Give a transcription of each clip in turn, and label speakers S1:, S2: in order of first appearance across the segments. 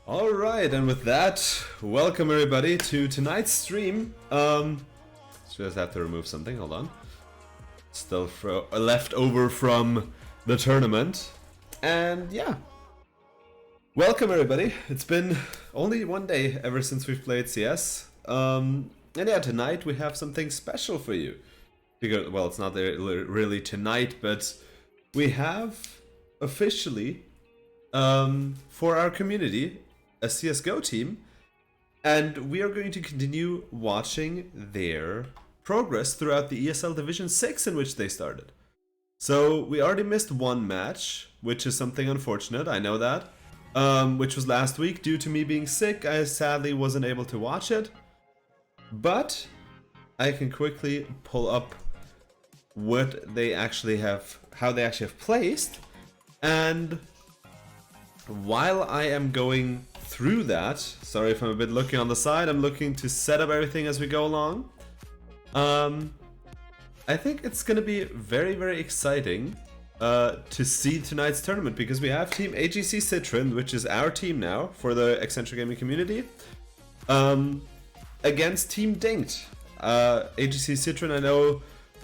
S1: Alright, and with that, welcome everybody to tonight's stream. Just have to remove something, hold on. Still left over from the tournament. And yeah. Welcome everybody. It's been only one day ever since we've played CS. And yeah, tonight we have something special for you. Because, well, it's not really tonight, but we have officially, for our community, a CSGO team, and we are going to continue watching their progress throughout the ESL Division 6 in which they started. So we already missed one match, which is something unfortunate, I know that, which was last week. Due to me being sick, I sadly wasn't able to watch it, but I can quickly pull up what they actually have, how they actually have placed, and while I am going through that, sorry if I'm a bit looking on the side, I'm looking to set up everything as we go along. I think it's gonna be very, very exciting to see tonight's tournament, because we have team AGC Citrin, which is our team now for the Eccentric Gaming community, against team DINKED. AGC Citrin, I know,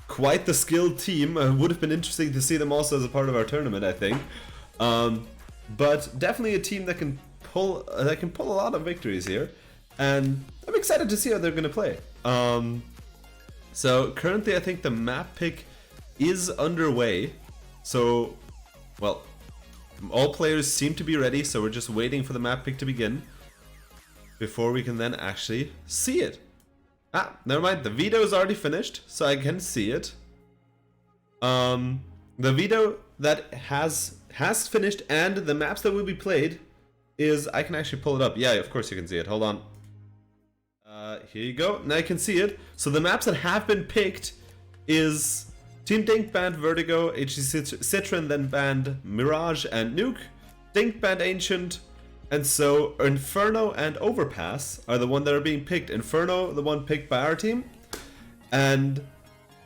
S1: quite the skilled team. Would have been interesting to see them also as a part of our tournament, I think. But definitely a team that can pull a lot of victories here, and I'm excited to see how they're gonna play. So currently I think the map pick is underway. So, well, all players seem to be ready, so we're just waiting for the map pick to begin before we can then actually see it. Ah, never mind, the video is already finished, so I can see it. The video that has finished, and the maps that will be played is, I can actually pull it up. Yeah, of course you can see it. Hold on. Here you go. Now you can see it. So the maps that have been picked is Team DINKED banned Vertigo, AGC Citrin then banned Mirage and Nuke, DINKED banned Ancient, and so Inferno and Overpass are the one that are being picked. Inferno, the one picked by our team, and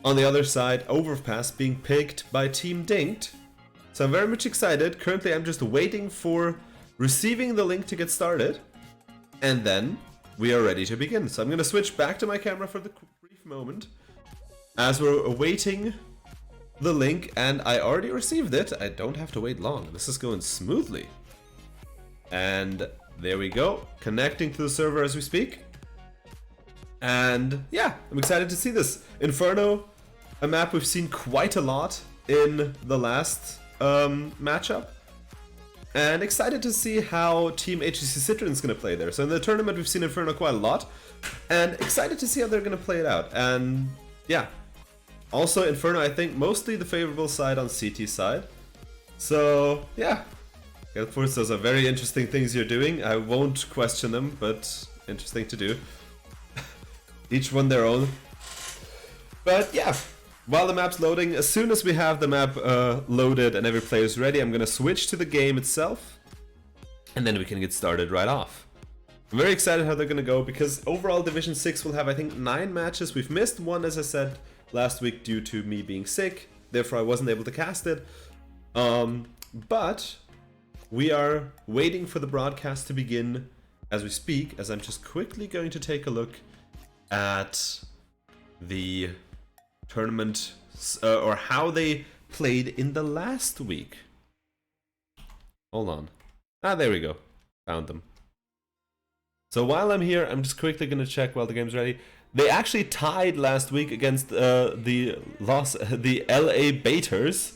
S1: on the other side, Overpass being picked by Team DINKED. So I'm very much excited. Currently I'm just waiting for receiving the link to get started, and then we are ready to begin. So I'm going to switch back to my camera for the brief moment as we're awaiting the link, and I already received it. I don't have to wait long. This is going smoothly. And there we go, connecting to the server as we speak. And yeah, I'm excited to see this. Inferno, a map we've seen quite a lot in the last matchup, and excited to see how Team AGC Citrin is going to play there. So in the tournament we've seen Inferno quite a lot, and excited to see how they're going to play it out. And yeah, also Inferno, I think mostly the favorable side on CT side. So yeah, of course those are very interesting things you're doing. I won't question them, but interesting to do. Each one their own. But yeah, while the map's loading, as soon as we have the map loaded and every player is ready, I'm going to switch to the game itself, and then we can get started right off. I'm very excited how they're going to go, because overall Division 6 will have, I think, 9 matches. We've missed one, as I said, last week due to me being sick, therefore I wasn't able to cast it. But we are waiting for the broadcast to begin as we speak, as I'm just quickly going to take a look at the tournament, or how they played in the last week. Hold on. Ah, there we go. Found them. So while I'm here, I'm just quickly going to check while the game's ready. They actually tied last week against the LA Baiters.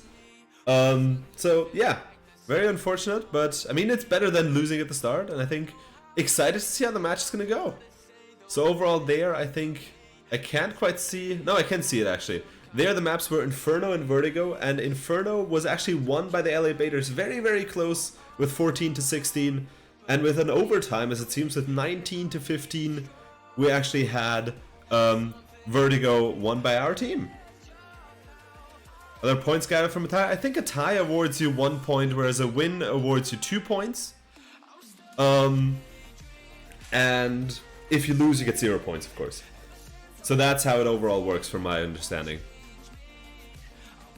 S1: So yeah, very unfortunate, but I mean, it's better than losing at the start, and I think excited to see how the match is going to go. So overall there, I think I can't quite see. No, I can see it actually. There the maps were Inferno and Vertigo, and Inferno was actually won by the LA Baiters very, very close with 14-16, and with an overtime, as it seems, with 19-15, we actually had Vertigo won by our team. Other points gathered from a tie. I think a tie awards you 1 point, whereas a win awards you 2 points. And if you lose, you get 0 points, of course. So that's how it overall works from my understanding.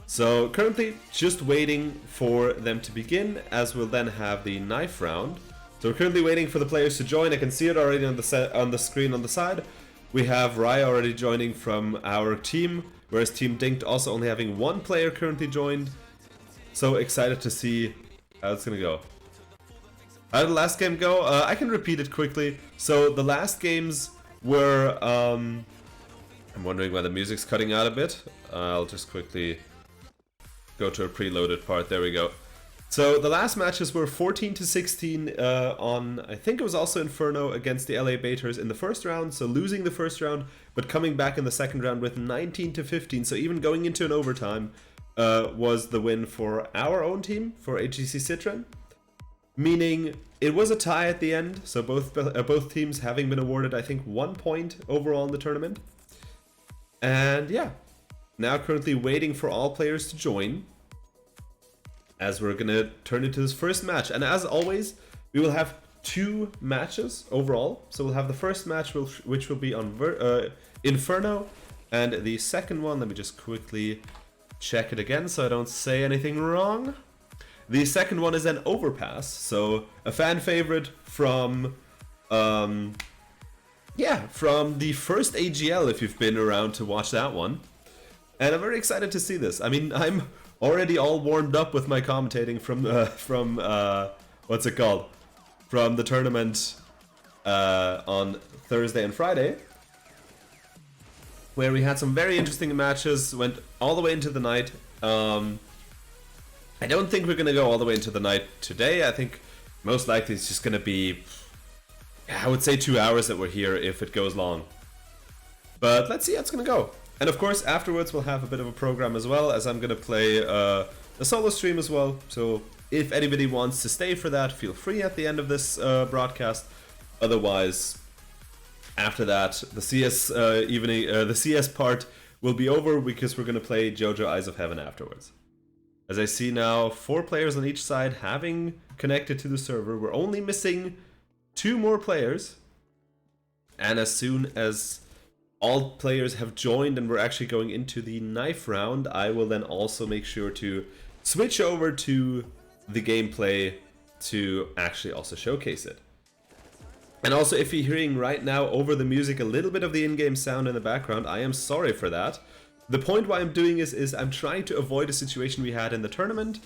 S1: So currently just waiting for them to begin, as we'll then have the knife round So we're currently waiting for the players to join. I can see it already on the screen on the side. We have Raya already joining from our team, whereas Team DINKED also only having one player currently joined. So excited to see how it's gonna go. How did the last game go? I can repeat it quickly. So the last games were... I'm wondering why the music's cutting out a bit. I'll just quickly go to a preloaded part. There we go. So the last matches were 14-16 on, I think it was also Inferno against the LA Baiters in the first round. So losing the first round, but coming back in the second round with 19-15. So even going into an overtime was the win for our own team, for AGC Citrin. Meaning it was a tie at the end. So both teams having been awarded, I think, 1 point overall in the tournament. And yeah, now currently waiting for all players to join, as we're gonna turn into this first match. And as always, we will have 2 matches overall. So we'll have the first match, which will be on Inferno, and the second one, let me just quickly check it again so I don't say anything wrong. The second one is an Overpass, so a fan favorite from from the first AGL, if you've been around to watch that one. And I'm very excited to see this. I mean, I'm already all warmed up with my commentating from what's it called? From the tournament on Thursday and Friday, where we had some very interesting matches, went all the way into the night. I don't think we're going to go all the way into the night today. I think most likely it's just going to be, I would say 2 hours that we're here if it goes long. But let's see how it's going to go. And of course, afterwards we'll have a bit of a program as well, as I'm going to play a solo stream as well. So if anybody wants to stay for that, feel free at the end of this broadcast. Otherwise, after that, the CS the CS part will be over, because we're going to play JoJo Eyes of Heaven afterwards. As I see now, 4 players on each side having connected to the server. We're only missing 2 more players. And as soon as all players have joined and we're actually going into the knife round, I will then also make sure to switch over to the gameplay to actually also showcase it. And also, if you're hearing right now over the music a little bit of the in-game sound in the background, I am sorry for that. The point why I'm doing is I'm trying to avoid a situation we had in the tournament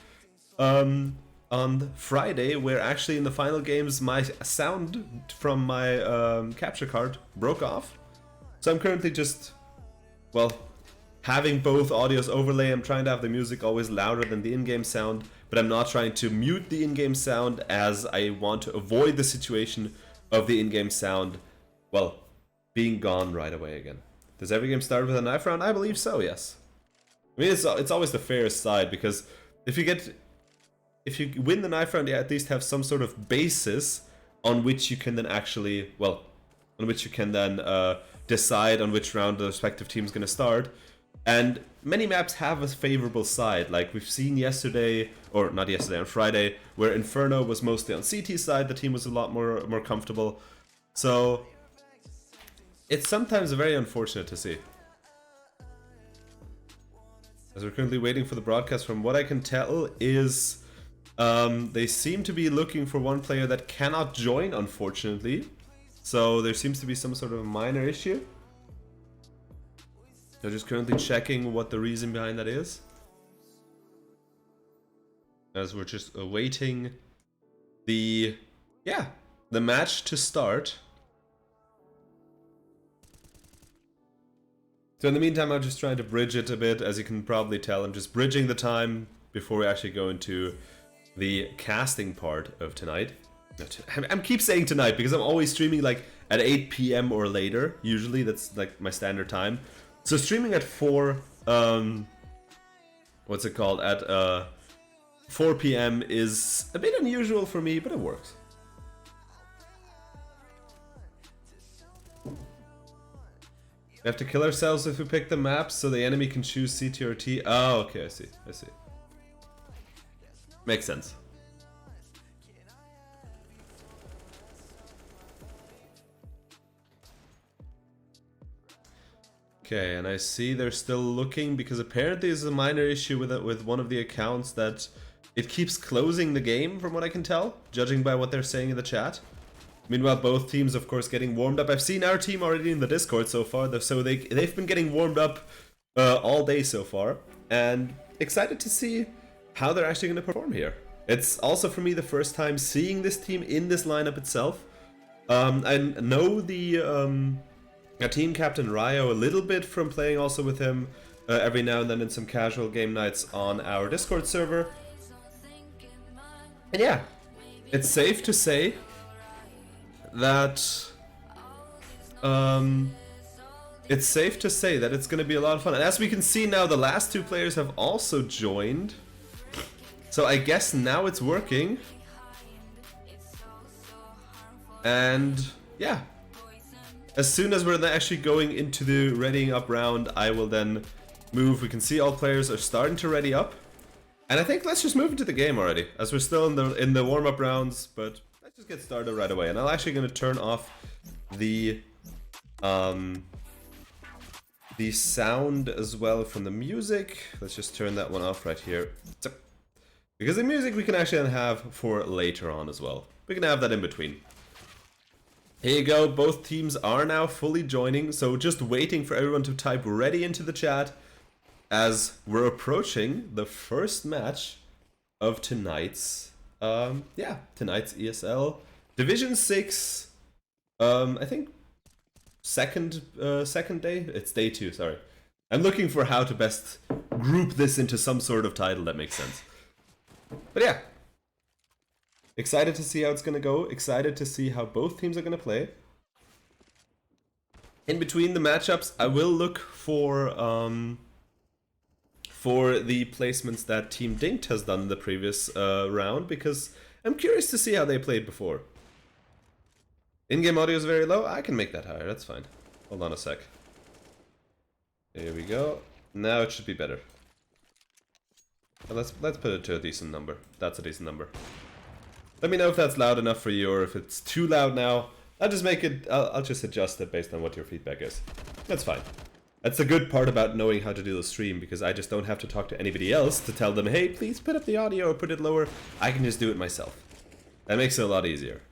S1: on Friday, where actually in the final games my sound from my capture card broke off. So I'm currently just, well, having both audios overlay. I'm trying to have the music always louder than the in-game sound, but I'm not trying to mute the in-game sound, as I want to avoid the situation of the in-game sound, well, being gone right away again. Does every game start with a knife round? I believe so, yes. I mean, it's always the fairest side, because if you win the knife round, you at least have some sort of basis on which you can then actually, well, on which you can then decide on which round the respective team is going to start. And many maps have a favorable side, like we've seen yesterday, or not yesterday, on Friday, where Inferno was mostly on CT side, the team was a lot more comfortable. So it's sometimes very unfortunate to see. As we're currently waiting for the broadcast, from what I can tell is they seem to be looking for one player that cannot join, unfortunately. So there seems to be some sort of a minor issue. They're just currently checking what the reason behind that is, as we're just awaiting the match to start. So in the meantime, I'm just trying to bridge it a bit. As you can probably tell, I'm just bridging the time before we actually go into the casting part of tonight. I'm keep saying tonight because I'm always streaming like at 8 p.m. or later. Usually that's like my standard time. So streaming at 4, what's it called? At 4 p.m. is a bit unusual for me, but it works. We have to kill ourselves if we pick the maps, so the enemy can choose CT or T. Oh, okay, I see. Makes sense. Okay, and I see they're still looking, because apparently there's a minor issue with one of the accounts that it keeps closing the game from what I can tell, judging by what they're saying in the chat. Meanwhile, both teams, of course, getting warmed up. I've seen our team already in the Discord so far, so they've been getting warmed up all day so far, and excited to see how they're actually going to perform here. It's also for me the first time seeing this team in this lineup itself. I know the team captain Ryo a little bit from playing also with him every now and then in some casual game nights on our Discord server. And yeah, it's safe to say that it's going to be a lot of fun. And as we can see now, the last two players have also joined. So I guess now it's working. And yeah, as soon as we're actually going into the readying up round, I will then move. We can see all players are starting to ready up. And I think let's just move into the game already, as we're still in the warm-up rounds, but let's just get started right away. And I'm actually going to turn off the sound as well from the music. Let's just turn that one off right here. Because the music we can actually then have for later on as well. We can have that in between. Here you go, both teams are now fully joining, so just waiting for everyone to type ready into the chat as we're approaching the first match of tonight's tonight's ESL Division 6, I think second day. It's day 2, sorry. I'm looking for how to best group this into some sort of title that makes sense. But yeah, excited to see how it's gonna go, excited to see how both teams are gonna play. In between the matchups, I will look for the placements that Team DINKED has done in the previous round, because I'm curious to see how they played before. In-game audio is very low. I can make that higher, that's fine. Hold on a sec. Here we go. Now it should be better. Let's put it to a decent number. That's a decent number. Let me know if that's loud enough for you, or if it's too loud now. I'll just make it. I'll just adjust it based on what your feedback is. That's fine. That's the good part about knowing how to do the stream, because I just don't have to talk to anybody else to tell them, hey, please put up the audio or put it lower. I can just do it myself. That makes it a lot easier.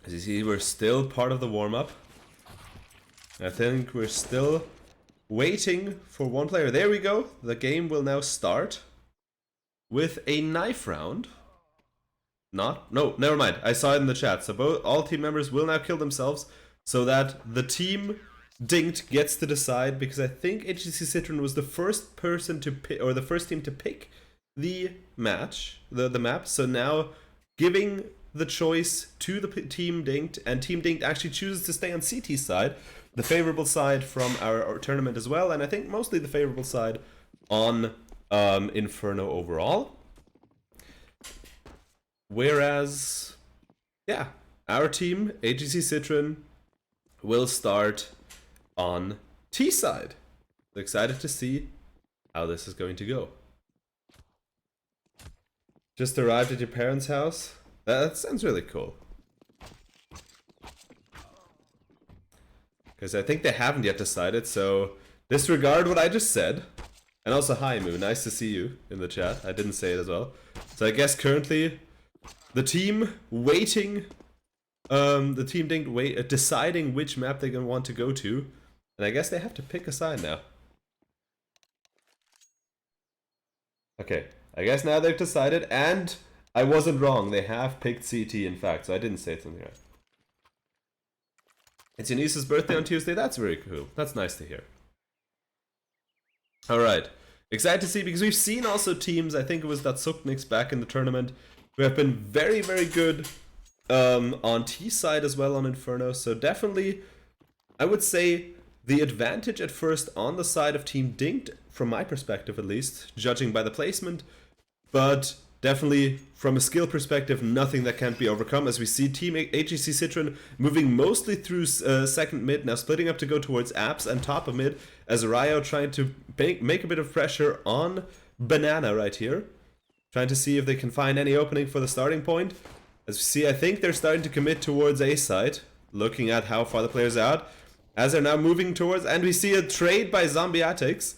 S1: As you see, we're still part of the warm-up. I think we're still waiting for one player. There we go. The game will now start with a knife round. No, never mind. I saw it in the chat. So all team members will now kill themselves so that the team DINKED gets to decide, because I think AGC Citrin was the first person to pick, or the first team to pick the match, the map. So now giving the choice to the team DINKED, and team DINKED actually chooses to stay on CT's side, the favorable side from our tournament as well, and I think mostly the favorable side on Inferno overall. Whereas, yeah, our team, AGC Citrin, will start on T side. So excited to see how this is going to go. Just arrived at your parents' house? That sounds really cool. Because I think they haven't yet decided, so disregard what I just said. And also, hi Moo, nice to see you in the chat. I didn't say it as well. So I guess currently the team waiting, the team DINKED deciding which map they're going to want to go to. And I guess they have to pick a side now. Okay, I guess now they've decided, and I wasn't wrong. They have picked CT, in fact, so I didn't say something right. It's your niece's birthday on Tuesday? That's very cool. That's nice to hear. Alright. Excited to see, because we've seen also teams, I think it was that Suknix back in the tournament, who have been very, very good on T side as well on Inferno. So definitely, I would say the advantage at first on the side of Team DINKED, from my perspective at least, judging by the placement. But definitely, from a skill perspective, nothing that can't be overcome, as we see Team AGC Citrin moving mostly through second mid, now splitting up to go towards apps and top of mid, as Ryo trying to make a bit of pressure on Banana right here, trying to see if they can find any opening for the starting point. As we see, I think they're starting to commit towards A side, looking at how far the players are out, as they're now moving towards, and we see a trade by Zombiatics.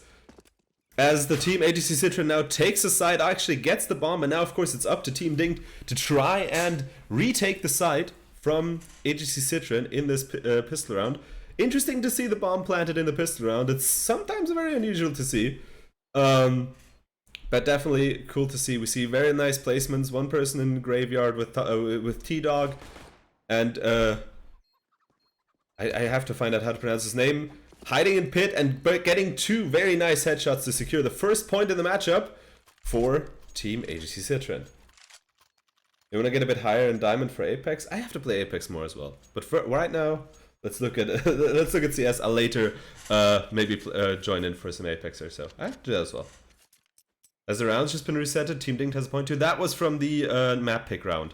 S1: as the team AGC Citrin now takes a side, actually gets the bomb, and now of course it's up to Team DINKED to try and retake the side from AGC Citrin in this pistol round. Interesting to see the bomb planted in the pistol round. It's sometimes very unusual to see. But definitely cool to see. We see very nice placements. One person in the graveyard with T-Dog, and I have to find out how to pronounce his name. Hiding in pit and getting 2 very nice headshots to secure the first point in the matchup for Team AGC Citrin. You want to get a bit higher in Diamond for Apex? I have to play Apex more as well. But for right now, let's look at CS. I'll later maybe join in for some Apex or so. I have to do that as well. As the round's just been resetted, Team DINKED has a point 2. That was from the map pick round.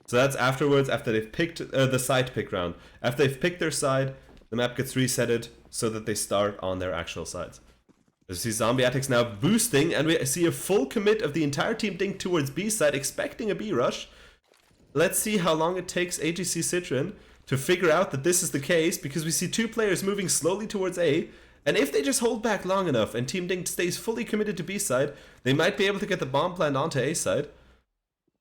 S1: So that's afterwards, after they've picked the side pick round. After they've picked their side, the map gets resetted so that they start on their actual sides. As you see Zombie Attics now boosting, and we see a full commit of the entire Team DINKED towards B side, expecting a B rush. Let's see how long it takes AGC Citrin to figure out that this is the case, because we see 2 players moving slowly towards A, and if they just hold back long enough and Team DINKED stays fully committed to B side, they might be able to get the bomb plant onto A side.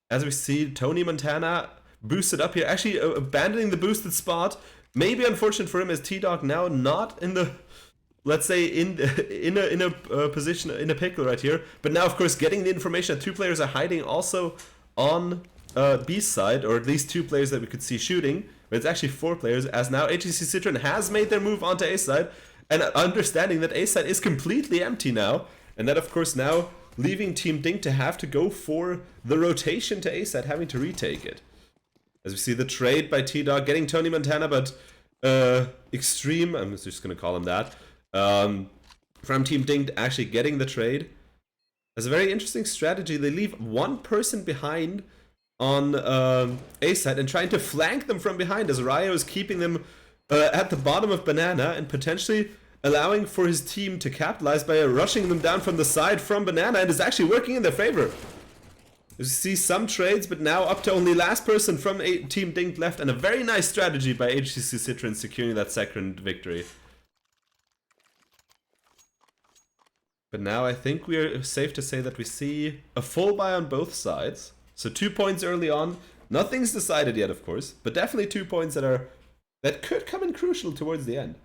S1: As we see Tony Montana boosted up here, actually abandoning the boosted spot. Maybe unfortunate for him as T-Dog now not in the, let's say, in a position, in a pickle right here. But now, of course, getting the information that 2 players are hiding also on B side, or at least 2 players that we could see shooting. But it's actually 4 players, as now AGC Citrin has made their move onto A side, and understanding that A side is completely empty now, and that, of course, now leaving Team DINKED to have to go for the rotation to A side, having to retake it. As we see the trade by T-Dog getting Tony Montana, but Extreme, I'm just going to call him that, from Team DINKED actually getting the trade. As a very interesting strategy, they leave 1 person behind on A side and trying to flank them from behind, as Ryo is keeping them at the bottom of Banana and potentially allowing for his team to capitalize by rushing them down from the side from Banana, and is actually working in their favor. You see some trades, but now up to only last person from Team DINKED left, and a very nice strategy by AGC Citrin securing that second victory. But now I think we're safe to say that we see a full buy on both sides. So 2 points early on. Nothing's decided yet, of course, but definitely 2 points that could come in crucial towards the end.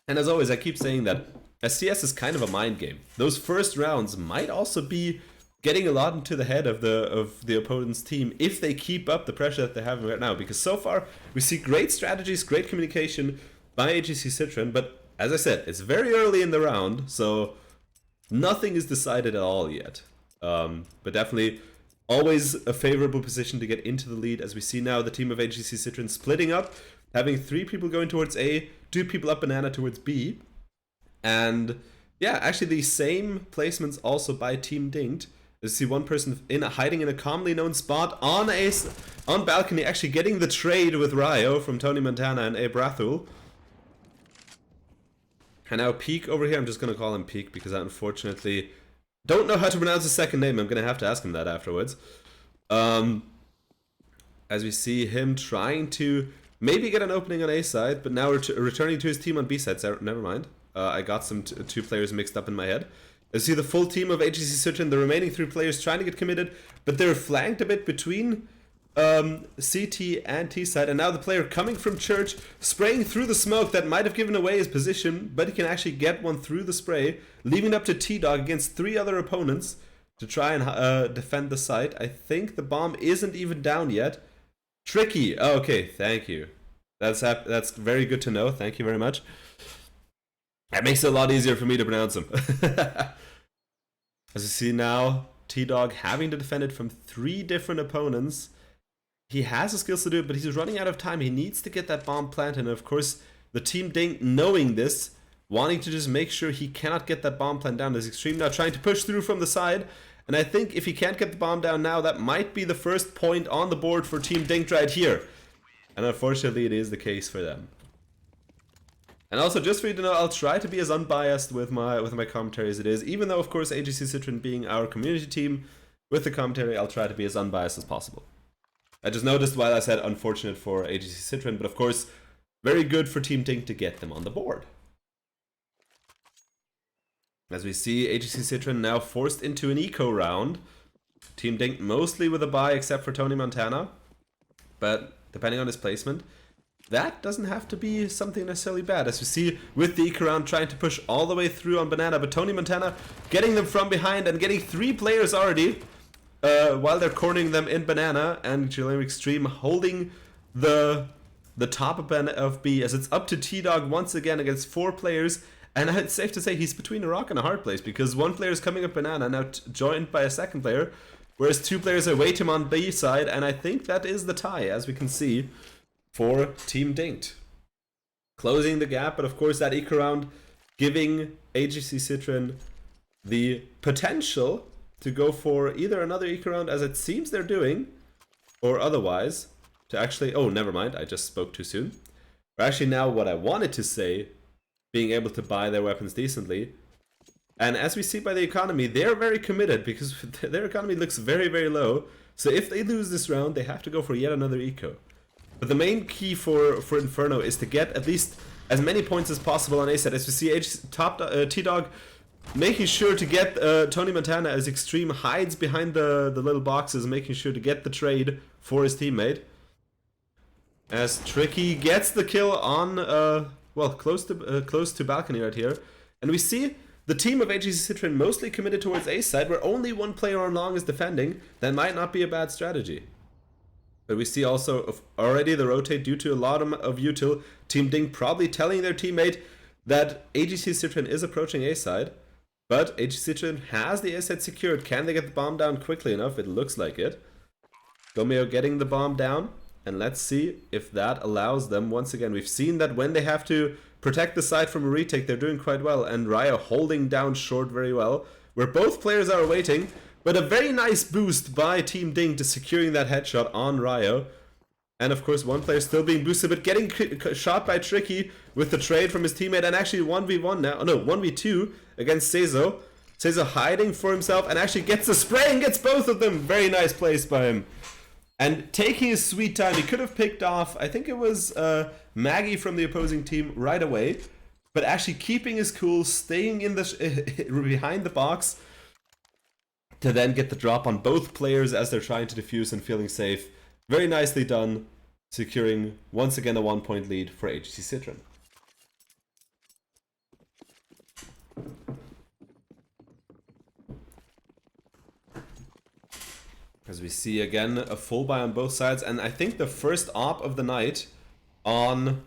S1: And as always, I keep saying that SCS is kind of a mind game. Those first rounds might also be getting a lot into the head of the opponent's team if they keep up the pressure that they have right now. Because so far, we see great strategies, great communication by AGC Citrin, but as I said, it's very early in the round, so nothing is decided at all yet. But definitely always a favorable position to get into the lead, as we see now the team of AGC Citrin splitting up, having 3 people going towards A, 2 people up Banana towards B. And yeah, actually the same placements also by Team DINKED. You see 1 person hiding in a commonly known spot on balcony, actually getting the trade with Ryo from Tony Montana and A Brathul. And now Peak over here, I'm just going to call him Peak because I unfortunately don't know how to pronounce his second name. I'm going to have to ask him that afterwards. As we see him trying to maybe get an opening on A side, but now returning to his team on B side. So never mind. I got some 2 players mixed up in my head. I see the full team of AGC Citrin, the remaining 3 players trying to get committed, but they're flanked a bit between CT and T side, and now the player coming from Church, spraying through the smoke that might have given away his position, but he can actually get one through the spray, leaving it up to T-Dog against 3 other opponents to try and defend the site. I think the bomb isn't even down yet. Tricky. Oh, okay, thank you. That's very good to know. Thank you very much. That makes it a lot easier for me to pronounce them. As you see now, T-Dog having to defend it from 3 different opponents. He has the skills to do it, but he's running out of time. He needs to get that bomb planted, and of course, the Team DINKED knowing this, wanting to just make sure he cannot get that bomb plant down. There's Extreme now trying to push through from the side, and I think if he can't get the bomb down now, that might be the first point on the board for Team DINKED right here. And unfortunately, it is the case for them. And also, just for you to know, I'll try to be as unbiased with my commentary as it is, even though, of course, AGC Citrin being our community team, with the commentary, I'll try to be as unbiased as possible. I just noticed while I said unfortunate for AGC Citrin, but of course, very good for Team DINKED to get them on the board. As we see, AGC Citrin now forced into an eco round. Team DINKED mostly with a bye except for Tony Montana. But depending on his placement, that doesn't have to be something necessarily bad. As we see with the eco round trying to push all the way through on Banana, but Tony Montana getting them from behind and getting 3 players already while they're cornering them in Banana, and Julian Extreme holding the top of B as it's up to T-Dog once again against 4 players. And it's safe to say he's between a rock and a hard place, because 1 player is coming up Banana, now joined by a 2nd player, whereas 2 players await him on B side, and I think that is the tie, as we can see, for Team DINKED. Closing the gap, but of course that eco round giving AGC Citrin the potential to go for either another eco round, as it seems they're doing, or otherwise, to actually... Oh, never mind, I just spoke too soon. Or actually now what I wanted to say, being able to buy their weapons decently. And as we see by the economy, they're very committed because their economy looks very, very low. So if they lose this round, they have to go for yet another eco. But the main key for Inferno is to get at least as many points as possible on A side. As we see T-Dog making sure to get Tony Montana as Extreme hides behind the little boxes, making sure to get the trade for his teammate. As Tricky gets the kill on... well, close to balcony right here. And we see the team of AGC Citrin mostly committed towards A side, where only 1 player on long is defending. That might not be a bad strategy. But we see also already the rotate due to a lot of util. Team DINKED probably telling their teammate that AGC Citrin is approaching A side. But AGC Citrin has the A side secured. Can they get the bomb down quickly enough? It looks like it. Gomeo getting the bomb down. And let's see if that allows them. Once again, we've seen that when they have to protect the side from a retake, they're doing quite well. And Ryo holding down short very well, where both players are waiting. But a very nice boost by Team DINKED to securing that headshot on Ryo. And of course, 1 player still being boosted, but getting shot by Tricky with the trade from his teammate. And actually 1v1 now. No, 1v2 against Seizo. Seizo hiding for himself and actually gets the spray and gets both of them. Very nice place by him. And taking his sweet time, he could have picked off, I think it was Maggie from the opposing team right away, but actually keeping his cool, staying in the behind the box to then get the drop on both players as they're trying to defuse and feeling safe. Very nicely done, securing once again a 1-point lead for AGC Citrin. As we see again a full buy on both sides, and I think the first op of the night on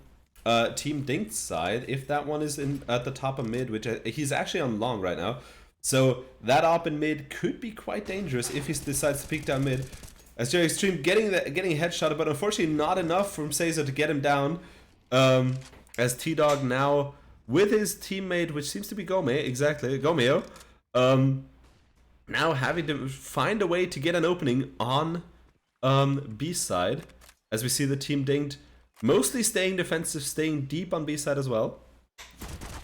S1: Team DINKED's side, if that one is in at the top of mid, which he's actually on long right now, so that op in mid could be quite dangerous if he decides to peek down mid. As Jerry Extreme getting a headshot, but unfortunately not enough from Seizo to get him down. As T-Dog now with his teammate, which seems to be Gomeo, now having to find a way to get an opening on B side, as we see the Team DINKED mostly staying defensive, staying deep on B side as well.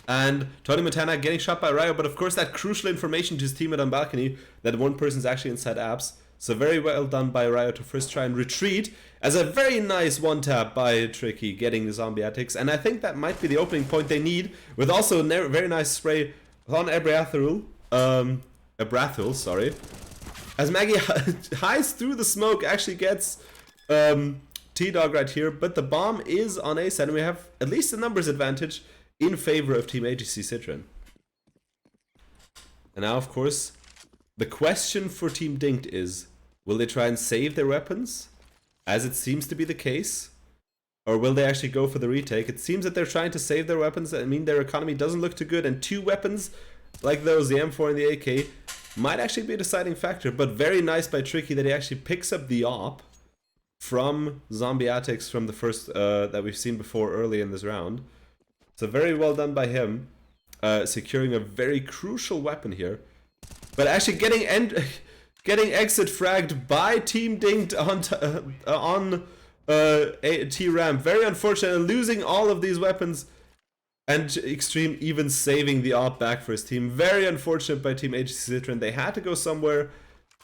S1: And Tony Montana getting shot by Ryo, but of course that crucial information to his teammate on balcony that 1 person's actually inside apps. So very well done by Ryo to first try and retreat, as a very nice 1-tap by Tricky getting the zombie attics. And I think that might be the opening point they need, with also a very nice spray on Abrathul, sorry. As Maggie hides through the smoke, actually gets T-Dog right here, but the bomb is on A side, and we have at least a numbers advantage in favor of Team AGC Citrin. And now, of course, the question for Team DINKED is, will they try and save their weapons, as it seems to be the case, or will they actually go for the retake? It seems that they're trying to save their weapons. I mean, their economy doesn't look too good, and 2 weapons like those, the M4 and the AK, might actually be a deciding factor. But very nice by Tricky that he actually picks up the op from Zombie Attics from the first that we've seen before early in this round. So very well done by him, securing a very crucial weapon here. But actually getting exit fragged by Team DINKED on T-Ram. Very unfortunate, losing all of these weapons. And Extreme even saving the op back for his team. Very unfortunate by Team AGC Citrin. They had to go somewhere,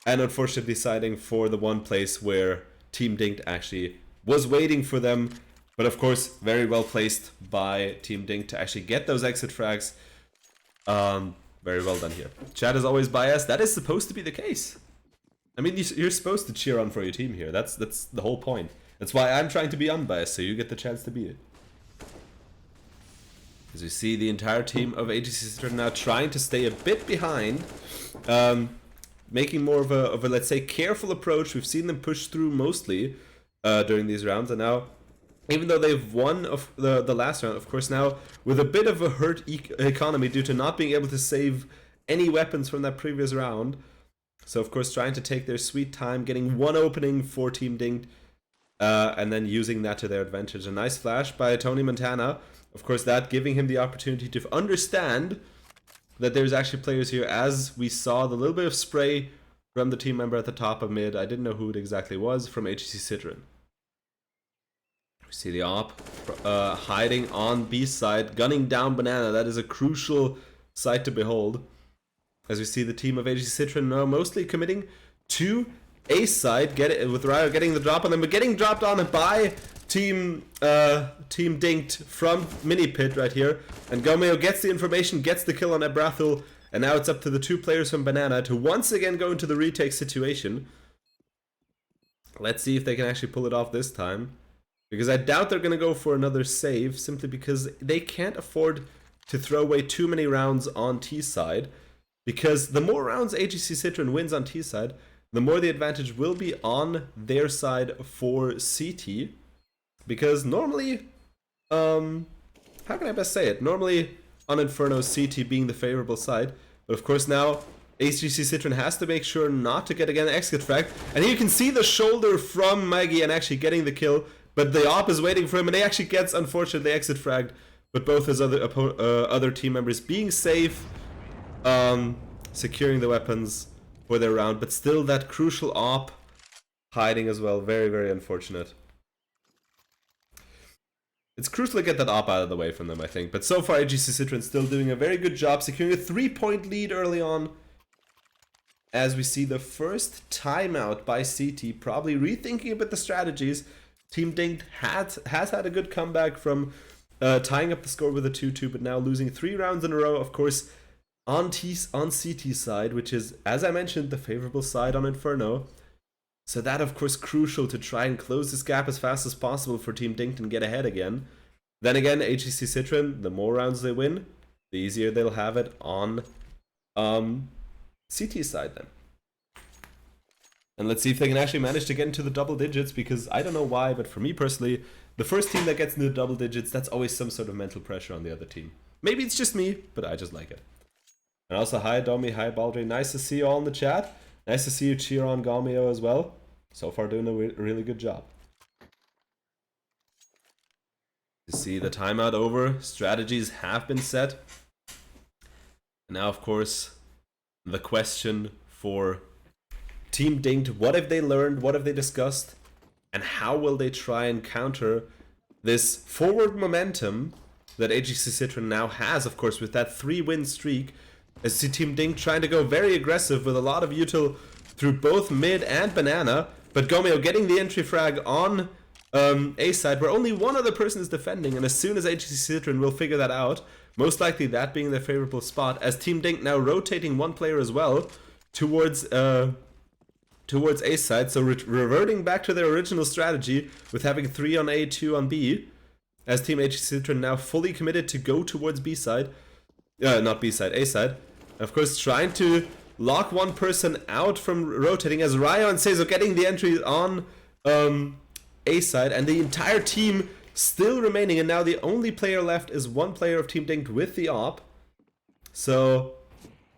S1: and unfortunately deciding for the one place where Team DINKED actually was waiting for them. But of course, very well placed by Team DINKED to actually get those exit frags. Very well done here. Chat is always biased. That is supposed to be the case. I mean, you're supposed to cheer on for your team here. That's the whole point. That's why I'm trying to be unbiased, so you get the chance to be it. As we see the entire team of AGC Citrin now trying to stay a bit behind, making more of a, let's say, careful approach. We've seen them push through mostly during these rounds, and now, even though they've won of the last round, of course, now with a bit of a hurt economy due to not being able to save any weapons from that previous round. So, of course, trying to take their sweet time, getting one opening for Team DINKED, and then using that to their advantage. A nice flash by Tony Montana. Of course, that giving him the opportunity to understand that there's actually players here, as we saw the little bit of spray from the team member at the top of mid. I didn't know who it exactly was, from AGC Citrin. We see the op hiding on B side, gunning down Banana. That is a crucial sight to behold. As we see the team of AGC Citrin now mostly committing to A side, with Ryo getting the drop on them, but getting dropped on by Team DINKED from Mini Pit right here. And Gomeo gets the information, gets the kill on Ebrathul, and now it's up to the two players from Banana to once again go into the retake situation. Let's see if they can actually pull it off this time, because I doubt they're going to go for another save, simply because they can't afford to throw away too many rounds on T side. Because the more rounds AGC Citrin wins on T side, the more the advantage will be on their side for CT. Because normally, how can I best say it? Normally on Inferno, CT being the favorable side. But of course now, AGC Citrin has to make sure not to get again exit frag. And here you can see the shoulder from Maggie and actually getting the kill. But the op is waiting for him, and he actually gets, unfortunately, exit fragged. But both his other team members being safe, securing the weapons for their round, but still that crucial op hiding as well. Very, very unfortunate. It's crucial to get that op out of the way from them, I think. But so far, AGC Citrin still doing a very good job, securing a 3-point lead early on. As we see the first timeout by CT, probably rethinking a bit the strategies. Team DINKED has had a good comeback from tying up the score with a 2-2, but now losing 3 rounds in a row, of course, on CT side, which is, as I mentioned, the favorable side on Inferno. So that, of course, crucial to try and close this gap as fast as possible for Team DINKED and get ahead again. Then again, AGC Citrin, the more rounds they win, the easier they'll have it on CT side then. And let's see if they can actually manage to get into the double digits, because I don't know why, but for me personally, the first team that gets into the double digits, that's always some sort of mental pressure on the other team. Maybe it's just me, but I just like it. And also, hi Domi, hi Baldry, nice to see you all in the chat. Nice to see you cheer on Gomeo as well. So far doing a really good job. You see the timeout over, strategies have been set. And now, of course, the question for Team DINKED, what have they learned, what have they discussed, and how will they try and counter this forward momentum that AGC Citrin now has, of course, with that 3-win streak. As you see Team DINKED trying to go very aggressive with a lot of util through both mid and Banana, but Gomeo getting the entry frag on A side, where only one other person is defending, and as soon as AGC Citrin will figure that out, most likely that being their favorable spot, as Team DINKED now rotating one player as well towards A side, so reverting back to their original strategy with having 3 on A, 2 on B, as Team AGC Citrin now fully committed to go towards B side, not B side, A side. Of course, trying to lock one person out from rotating, as Ryo and Seizo getting the entry on A side, and the entire team still remaining, and now the only player left is one player of Team DINKED with the op. So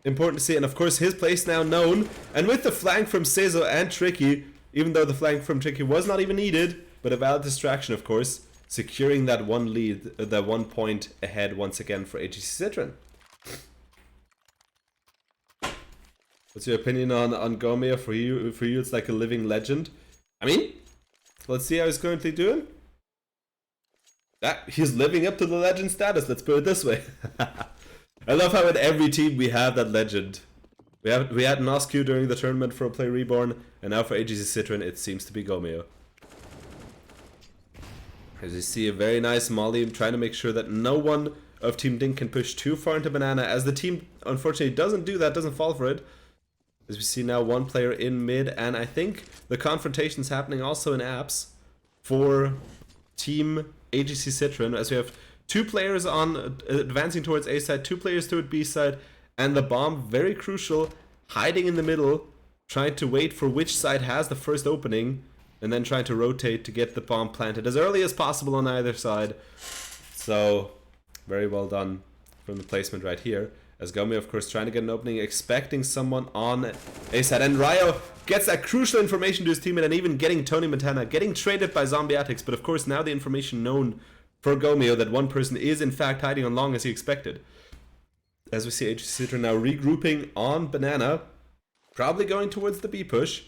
S1: important to see, and of course his place now known, and with the flank from Seizo and Tricky, even though the flank from Tricky was not even needed, but a valid distraction, of course, securing that one lead, that 1 point ahead once again for AGC Citrin. What's your opinion on Gomeo? For you, it's like a living legend. I mean, let's see how he's currently doing. He's living up to the legend status, let's put it this way. I love how in every team we have that legend. We had Noscu during the tournament for Play Reborn, and now for AGC Citrin it seems to be Gomeo. As you see, a very nice molly, trying to make sure that no one of Team Dink can push too far into Banana, as the team unfortunately doesn't do that, doesn't fall for it. As we see now one player in mid, and I think the confrontation's happening also in apps for Team AGC Citrin, as we have 2 players on advancing towards A side, 2 players toward B side, and the bomb, very crucial, hiding in the middle, trying to wait for which side has the first opening, and then trying to rotate to get the bomb planted as early as possible on either side. So, very well done from the placement right here. As Gomi, of course, trying to get an opening, expecting someone on A side. And Ryo gets that crucial information to his teammate, and even getting Tony Montana, getting traded by Zombiatics. But of course, now the information known for Gomeo that one person is in fact hiding on long as he expected. As we see AGC Citrin now regrouping on Banana, probably going towards the B push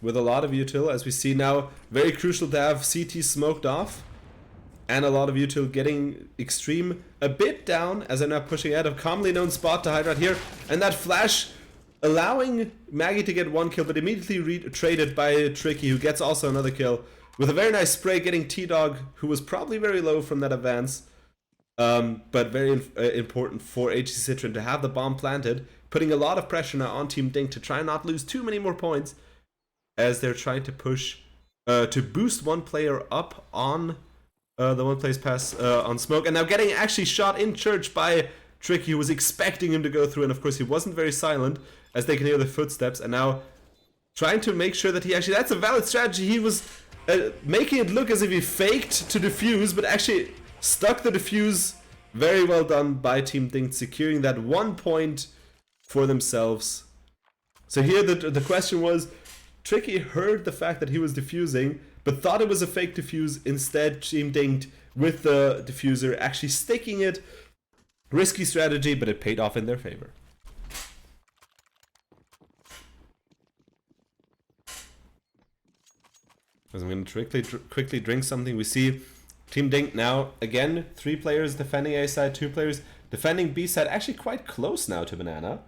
S1: with a lot of util, as we see now very crucial to have CT smoked off. And a lot of util getting Extreme a bit down as they're now pushing out of commonly known spot to hide right here. And that flash allowing Maggie to get 1 kill, but immediately traded by Tricky, who gets also another kill. With a very nice spray getting T-Dog, who was probably very low from that advance. But very important for AGC Citrin to have the bomb planted, putting a lot of pressure now on Team Dink to try and not lose too many more points, as they're trying to push, to boost one player up on the one place pass on Smoke, and now getting actually shot in church by Tricky, who was expecting him to go through, and of course he wasn't very silent as they can hear the footsteps, and now trying to make sure that he actually, that's a valid strategy, he was making it look as if he faked to defuse, but actually stuck the defuse. Very well done by Team Dink, securing that 1 point for themselves. So here the question was, Tricky heard the fact that he was defusing, but thought it was a fake defuse. Instead, Team Dink with the diffuser actually sticking it. Risky strategy, but it paid off in their favor. As I'm going to quickly drink something, we see Team Dink now, again, 3 players defending A side, 2 players defending B side. Actually quite close now to Banana.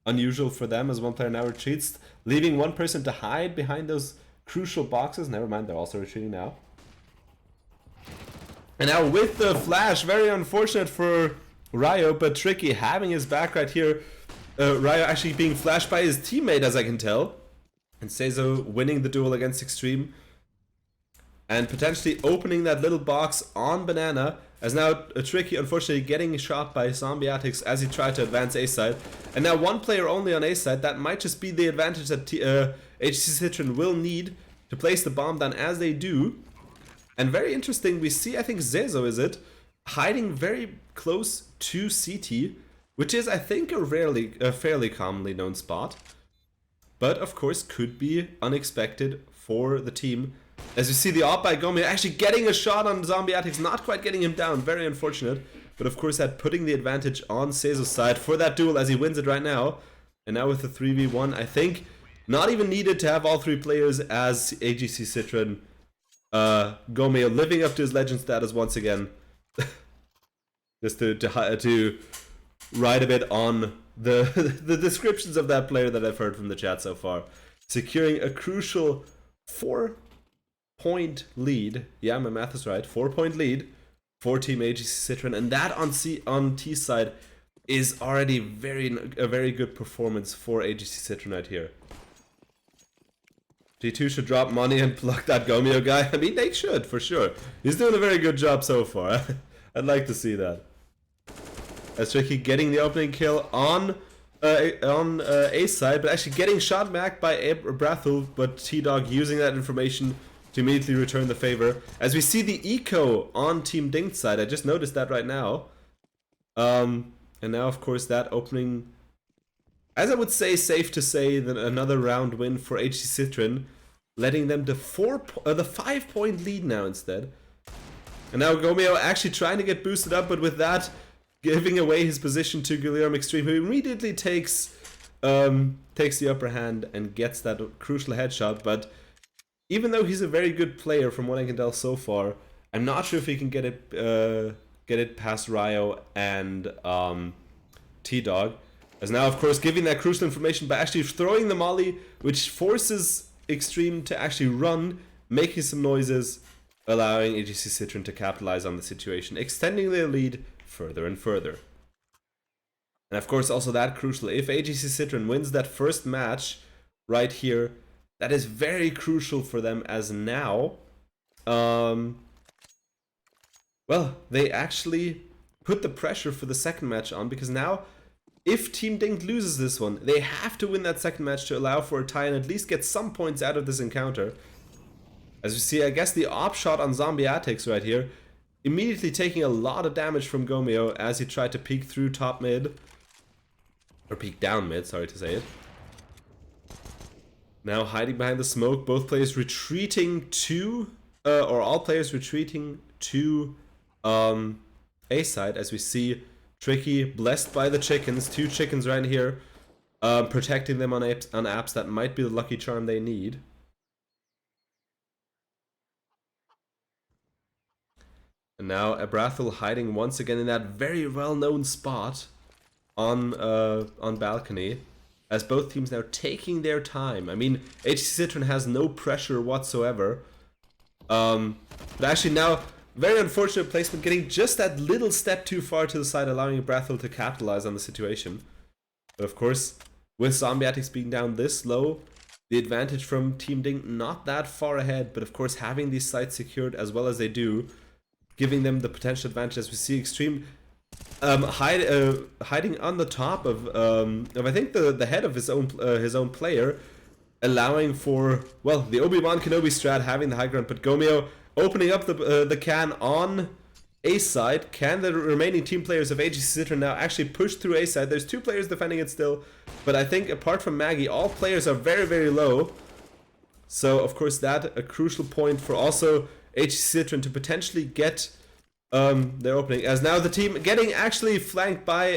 S1: Unusual for them, as one player now retreats, leaving one person to hide behind those crucial boxes. Never mind, they're also retreating now. And now with the flash, very unfortunate for Ryo, but Tricky having his back right here. Ryo actually being flashed by his teammate, as I can tell. And Seizo winning the duel against Extreme. And potentially opening that little box on Banana, as now Tricky unfortunately getting shot by Zombiatics as he tried to advance A side. And now 1 player only on A side. That might just be the advantage that AGC Citrin will need to place the bomb down as they do. And very interesting, we see, I think Zezo is it, hiding very close to CT, which is, I think, a fairly commonly known spot. But of course could be unexpected for the team. As you see the op by Gomi actually getting a shot on Zombiatics, not quite getting him down, very unfortunate. But of course that putting the advantage on Seizo's side for that duel as he wins it right now. And now with the 3v1, I think not even needed to have all 3 players, as AGC Citrin, Gomi living up to his legend status once again. Just to write a bit on the descriptions of that player that I've heard from the chat so far. Securing a crucial 4-point lead. Yeah, my math is right. 4-point lead for Team AGC Citrin, and that on T side is already a very good performance for AGC Citrin right here. G2 should drop money and pluck that Gomeo guy. I mean, they should, for sure. He's doing a very good job so far. I'd like to see that. As Tricky getting the opening kill on A side, but actually getting shot back by Brathul, but T-Dog using that information to immediately return the favor. As we see the eco on Team Dink's side, I just noticed that right now. And now, of course, that opening, as I would say, safe to say that another round win for AGC Citrin, letting them to the 5-point lead now instead. And now Gomeo actually trying to get boosted up, but with that, giving away his position to Guillermo Extreme, who immediately takes the upper hand and gets that crucial headshot. But even though he's a very good player from what I can tell so far, I'm not sure if he can get it past Ryo and T-Dog. As now, of course, giving that crucial information by actually throwing the molly, which forces Extreme to actually run, making some noises, allowing AGC Citrin to capitalize on the situation, extending their lead further and further. And of course also that crucial, if AGC Citrin wins that first match right here, that is very crucial for them, as now, well, they actually put the pressure for the second match on, because now, if Team DINKED loses this one, they have to win that second match to allow for a tie and at least get some points out of this encounter. As you see, I guess the op shot on Zombiatics right here, immediately taking a lot of damage from Gomeo as he tried to peek through top mid. Or peek down mid, sorry to say it. Now hiding behind the smoke, both players retreating to, or all players retreating to A side, as we see Tricky blessed by the chickens, 2 chickens right here, protecting them on apps that might be the lucky charm they need. And now Abrathel hiding once again in that very well-known spot on balcony, as both teams now taking their time. I mean, AGC Citrin has no pressure whatsoever. But actually now, very unfortunate placement, getting just that little step too far to the side, allowing Abrathel to capitalize on the situation. But of course, with Zombiatics being down this low, the advantage from Team DINKED not that far ahead, but of course having these sites secured as well as they do, giving them the potential advantage, as we see Extreme hiding on the top of I think the head of his own player, allowing for, well, the Obi-Wan Kenobi strat having the high ground, but Gomeo opening up the can on A side. Can the remaining team players of AGC Citrin now actually push through A side? There's 2 players defending it still, but I think apart from Maggie, all players are very, very low. So of course that a crucial point for also AGC Citrin to potentially get their opening, as now the team getting actually flanked by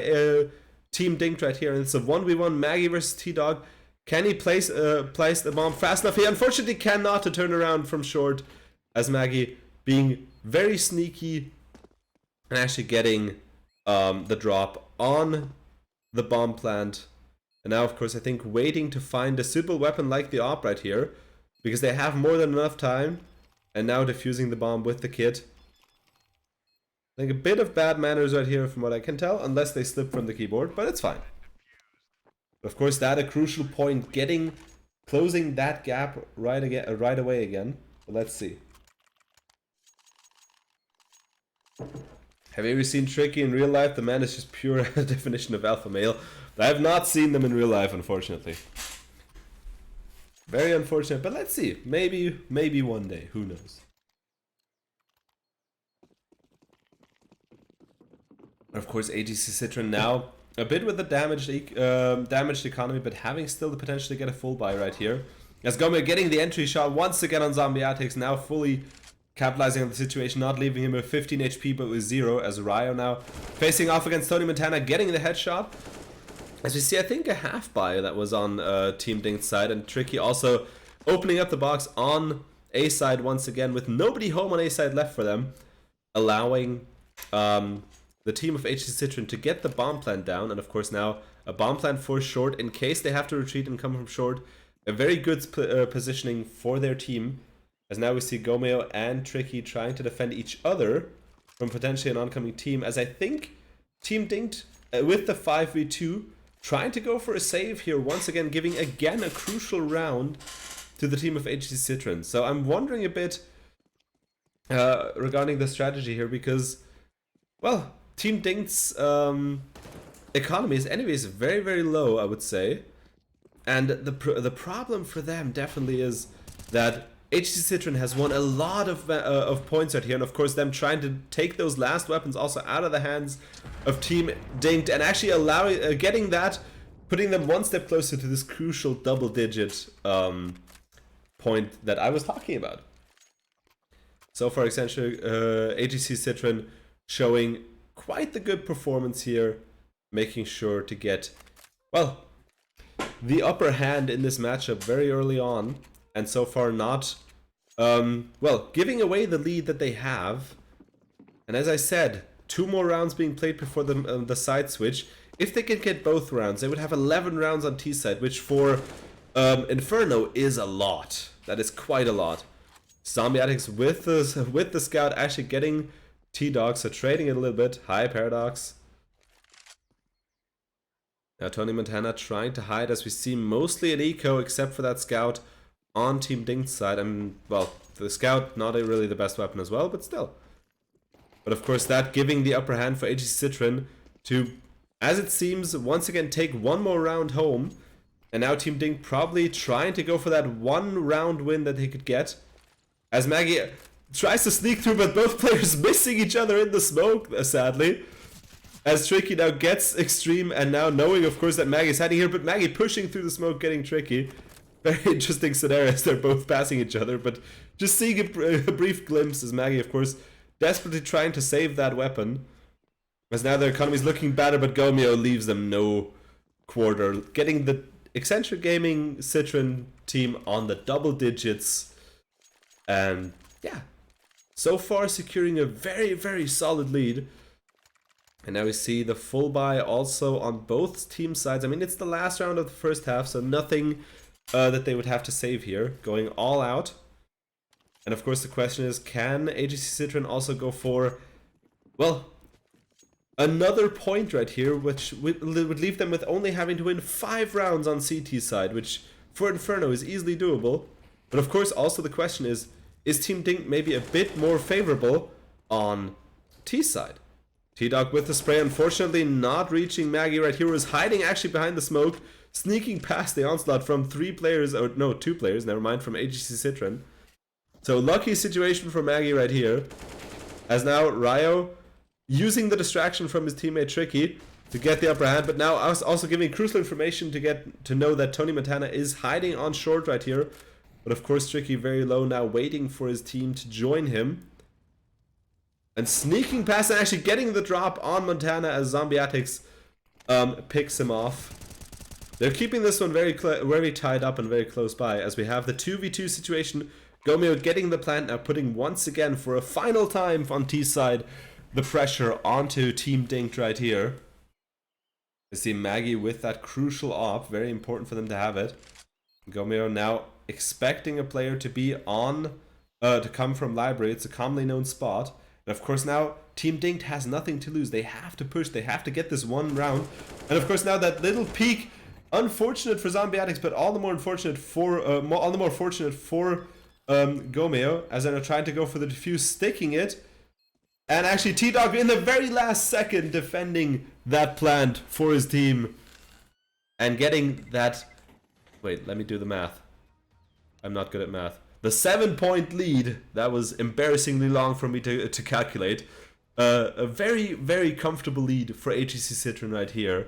S1: Team DINKED right here, and it's a 1v1 Maggie versus T-Dog. Can he place the bomb fast enough? He unfortunately cannot to turn around from short, as Maggie being very sneaky and actually getting the drop on the bomb plant. And now of course I think waiting to find a suitable weapon like the op right here, because they have more than enough time, and now defusing the bomb with the kit. I think a bit of bad manners right here from what I can tell, unless they slip from the keyboard, but it's fine. Of course, that a crucial point, closing that gap right away again. But let's see. Have you ever seen Tricky in real life? The man is just pure definition of alpha male. I have not seen them in real life, unfortunately. Very unfortunate, but let's see. Maybe one day. Who knows? Of course, AGC Citrin now a bit with the damaged economy, but having still the potential to get a full buy right here. As Gomez getting the entry shot once again on Zombiatics, now fully capitalizing on the situation, not leaving him with 15 HP but with 0, as Ryo now facing off against Tony Montana, getting the headshot. As we see, I think a half buy that was on Team DINKED's side, and Tricky also opening up the box on A side once again with nobody home on A side left for them, allowing the team of AGC Citrin to get the bomb plant down. And of course now a bomb plant for short in case they have to retreat and come from short. A very good positioning for their team, as now we see Gomeo and Tricky trying to defend each other from potentially an oncoming team, as I think Team DINKED with the 5v2 trying to go for a save here, once again giving again a crucial round to the team of AGC Citrin. So I'm wondering a bit regarding the strategy here, because, well, Team DINKED's economy is anyways very, very low, I would say. And the problem for them definitely is that AGC Citrin has won a lot of points right here, and of course them trying to take those last weapons also out of the hands of Team DINKED, and actually allowing getting that, putting them one step closer to this crucial double-digit point that I was talking about. So for example, AGC Citrin showing quite the good performance here, making sure to get, well, the upper hand in this matchup very early on, and so far not, well, giving away the lead that they have. And as I said, 2 more rounds being played before the side switch. If they can get both rounds, they would have 11 rounds on T side, which for Inferno is a lot. That is quite a lot. Zombiatics with the scout actually getting T-Dog, so trading it a little bit. Hi, Paradox. Now Tony Montana trying to hide, as we see mostly an eco, except for that scout on Team Dinked's side. Well, the scout not really the best weapon as well, but still. But of course that giving the upper hand for AGC Citrin to, as it seems, once again take one more round home. And now Team Dinked probably trying to go for that one round win that they could get. As Maggie tries to sneak through, but both players missing each other in the smoke, sadly. As Tricky now gets Extreme, and now knowing, of course, that Maggie's hiding here, but Maggie pushing through the smoke, getting Tricky. Very interesting scenarios, they're both passing each other, but just seeing a brief glimpse as Maggie, of course, desperately trying to save that weapon. As now their economy's looking better, but Gomeo leaves them no quarter, getting the Eccentric Gaming Citrin team on the double digits. And yeah, so far securing a very, very solid lead. And now we see the full buy also on both team sides. I mean, it's the last round of the first half, so nothing that they would have to save here. Going all out. And of course the question is, can AGC Citrin also go for, well, another point right here, which would leave them with only having to win 5 rounds on CT side, which for Inferno is easily doable. But of course also the question is Team Dink maybe a bit more favorable on T side? T-Dog with the spray, unfortunately not reaching Maggie right here, was hiding actually behind the smoke, sneaking past the onslaught from 2 players, never mind, from AGC Citrin. So lucky situation for Maggie right here, as now Ryo using the distraction from his teammate Tricky to get the upper hand, but now also giving crucial information to know that Tony Montana is hiding on short right here. But of course Tricky very low now, waiting for his team to join him. And sneaking past and actually getting the drop on Montana as Zombiatics picks him off. They're keeping this one very tied up and very close by, as we have the 2v2 situation. Gomeo getting the plant now, putting once again for a final time on T side the pressure onto Team Dinked right here. You see Maggie with that crucial op, very important for them to have it. Gomeo now expecting a player to be on, to come from library. It's a commonly known spot. And of course now Team Dinked has nothing to lose. They have to push, they have to get this one round. And of course now that little peek, unfortunate for Zombiatics, but all the more unfortunate for Gomeo, as they're trying to go for the defuse, sticking it. And actually T-Dog in the very last second defending that plant for his team. And getting that, wait, let me do the math. I'm not good at math. The 7-point lead, that was embarrassingly long for me to calculate. A very, very comfortable lead for AGC Citrin right here,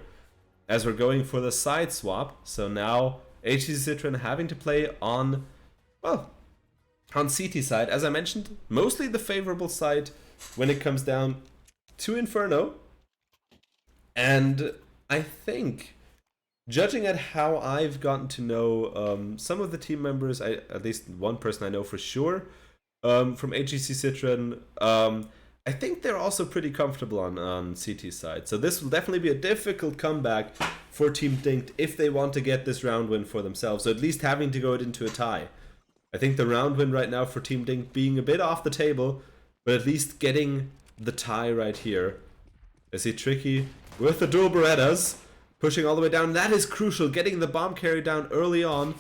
S1: as we're going for the side swap. So now AGC Citrin having to play on, well, on CT side, as I mentioned, mostly the favorable side when it comes down to Inferno. And I think, judging at how I've gotten to know some of the team members, at least one person I know for sure, from AGC Citrin, I think they're also pretty comfortable on CT side. So this will definitely be a difficult comeback for Team Dinked if they want to get this round win for themselves. So at least having to go into a tie. I think the round win right now for Team Dinked being a bit off the table, but at least getting the tie right here. I see Tricky with the dual Berettas, pushing all the way down. That is crucial, getting the bomb carry down early on.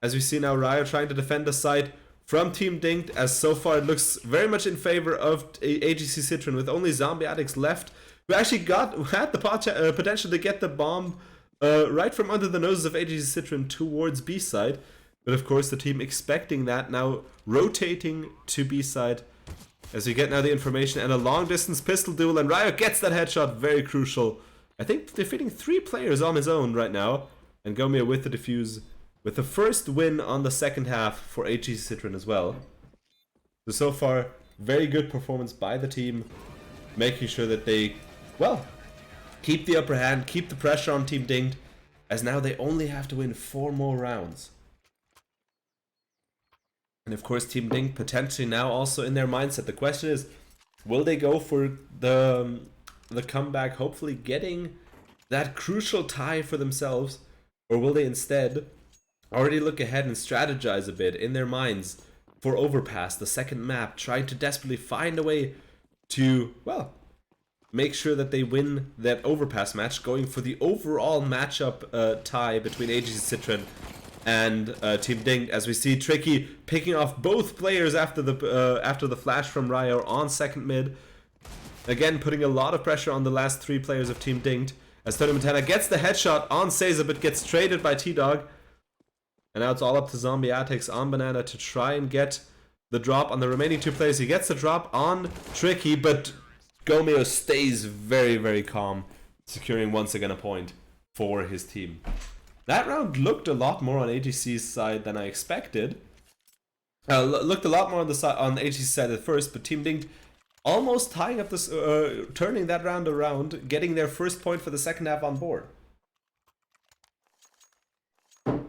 S1: As we see now Ryo trying to defend the site from Team Dinked, as so far it looks very much in favor of AGC Citrin, with only Zombiatics left, who actually had the potential to get the bomb right from under the noses of AGC Citrin towards B side. But of course the team expecting that, now rotating to B side, as we get now the information and a long distance pistol duel, and Ryo gets that headshot, very crucial. I think defeating 3 players on his own right now, and Gomeo with the defuse, with the first win on the second half for AGC Citrin as well. So far, very good performance by the team, making sure that they, well, keep the upper hand, keep the pressure on Team Dinked, as now they only have to win 4 more rounds. And of course Team Dinked potentially now also in their mindset. The question is, will they go for the comeback, hopefully getting that crucial tie for themselves, or will they instead already look ahead and strategize a bit in their minds for Overpass, the second map, trying to desperately find a way to, well, make sure that they win that overpass match, going for the overall matchup tie between AGC Citrin and Team DINKED, as we see Tricky picking off both players after the flash from Ryo on second mid. Again, putting a lot of pressure on the last three players of Team DINKED, as Tony Montana gets the headshot on Caesar, but gets traded by T-Dog. And now it's all up to Zombie Atix on Banana to try and get the drop on the remaining two players. He gets the drop on Tricky, but Gomeo stays very, very calm, securing once again a point for his team. That round looked a lot more on AGC's side than I expected. Looked a lot more on the side on AGC's side at first, but Team DINKED almost tying up this, turning that round around, getting their first point for the second half on board. But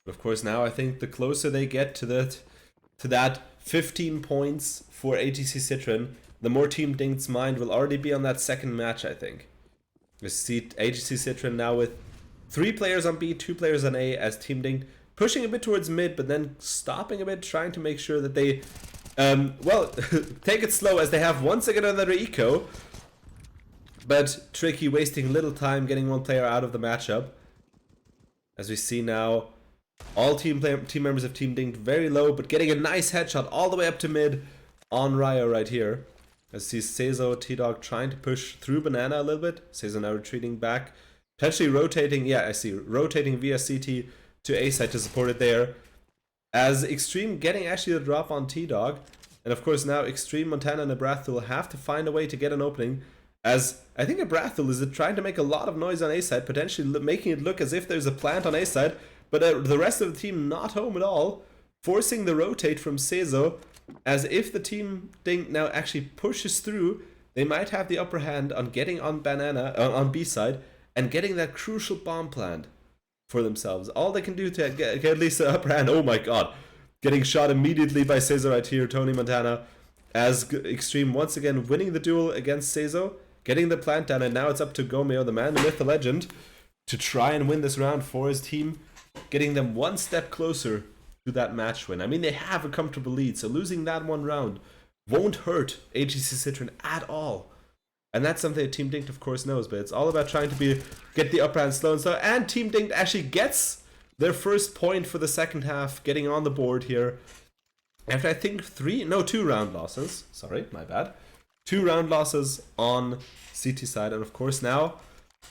S1: of course, now I think the closer they get to that 15 points for AGC Citrin, the more Team DINKED's mind will already be on that second match, I think. We see AGC Citrin now with 3 players on B, 2 players on A, as Team DINKED pushing a bit towards mid, but then stopping a bit, trying to make sure that they, well, take it slow, as they have once again another eco. But Tricky wasting little time getting one player out of the matchup. As we see now, all team members of Team DINKED very low, but getting a nice headshot all the way up to mid on Ryo right here. As we see Cezo, T-Dog trying to push through Banana a little bit. Cezo now retreating back. Potentially rotating, yeah, I see, rotating via CT to A side to support it there. As Extreme getting actually the drop on T-Dog. And of course now Extreme, Montana and Abrathul will have to find a way to get an opening. As I think Abrathul is trying to make a lot of noise on A side, potentially making it look as if there's a plant on A side. But the rest of the team not home at all. Forcing the rotate from Cezo. As if the Team DINKED now actually pushes through, they might have the upper hand on getting on Banana, on B side. And getting that crucial bomb plant for themselves. All they can do to get at least the upper hand. Oh my god. Getting shot immediately by Cezo right here, Tony Montana. As Extreme once again winning the duel against Cezo. Getting the plant down, and now it's up to Gomeo, the man, the myth, the legend, to try and win this round for his team. Getting them one step closer to that match win. I mean, they have a comfortable lead, so losing that one round won't hurt AGC Citrin at all. And that's something that Team DINKED of course knows, but it's all about trying to get the upper hand slow and slow. And Team DINKED actually gets their first point for the second half, getting on the board here. After I think 2 round losses. Sorry, my bad. 2 round losses on CT side, and of course now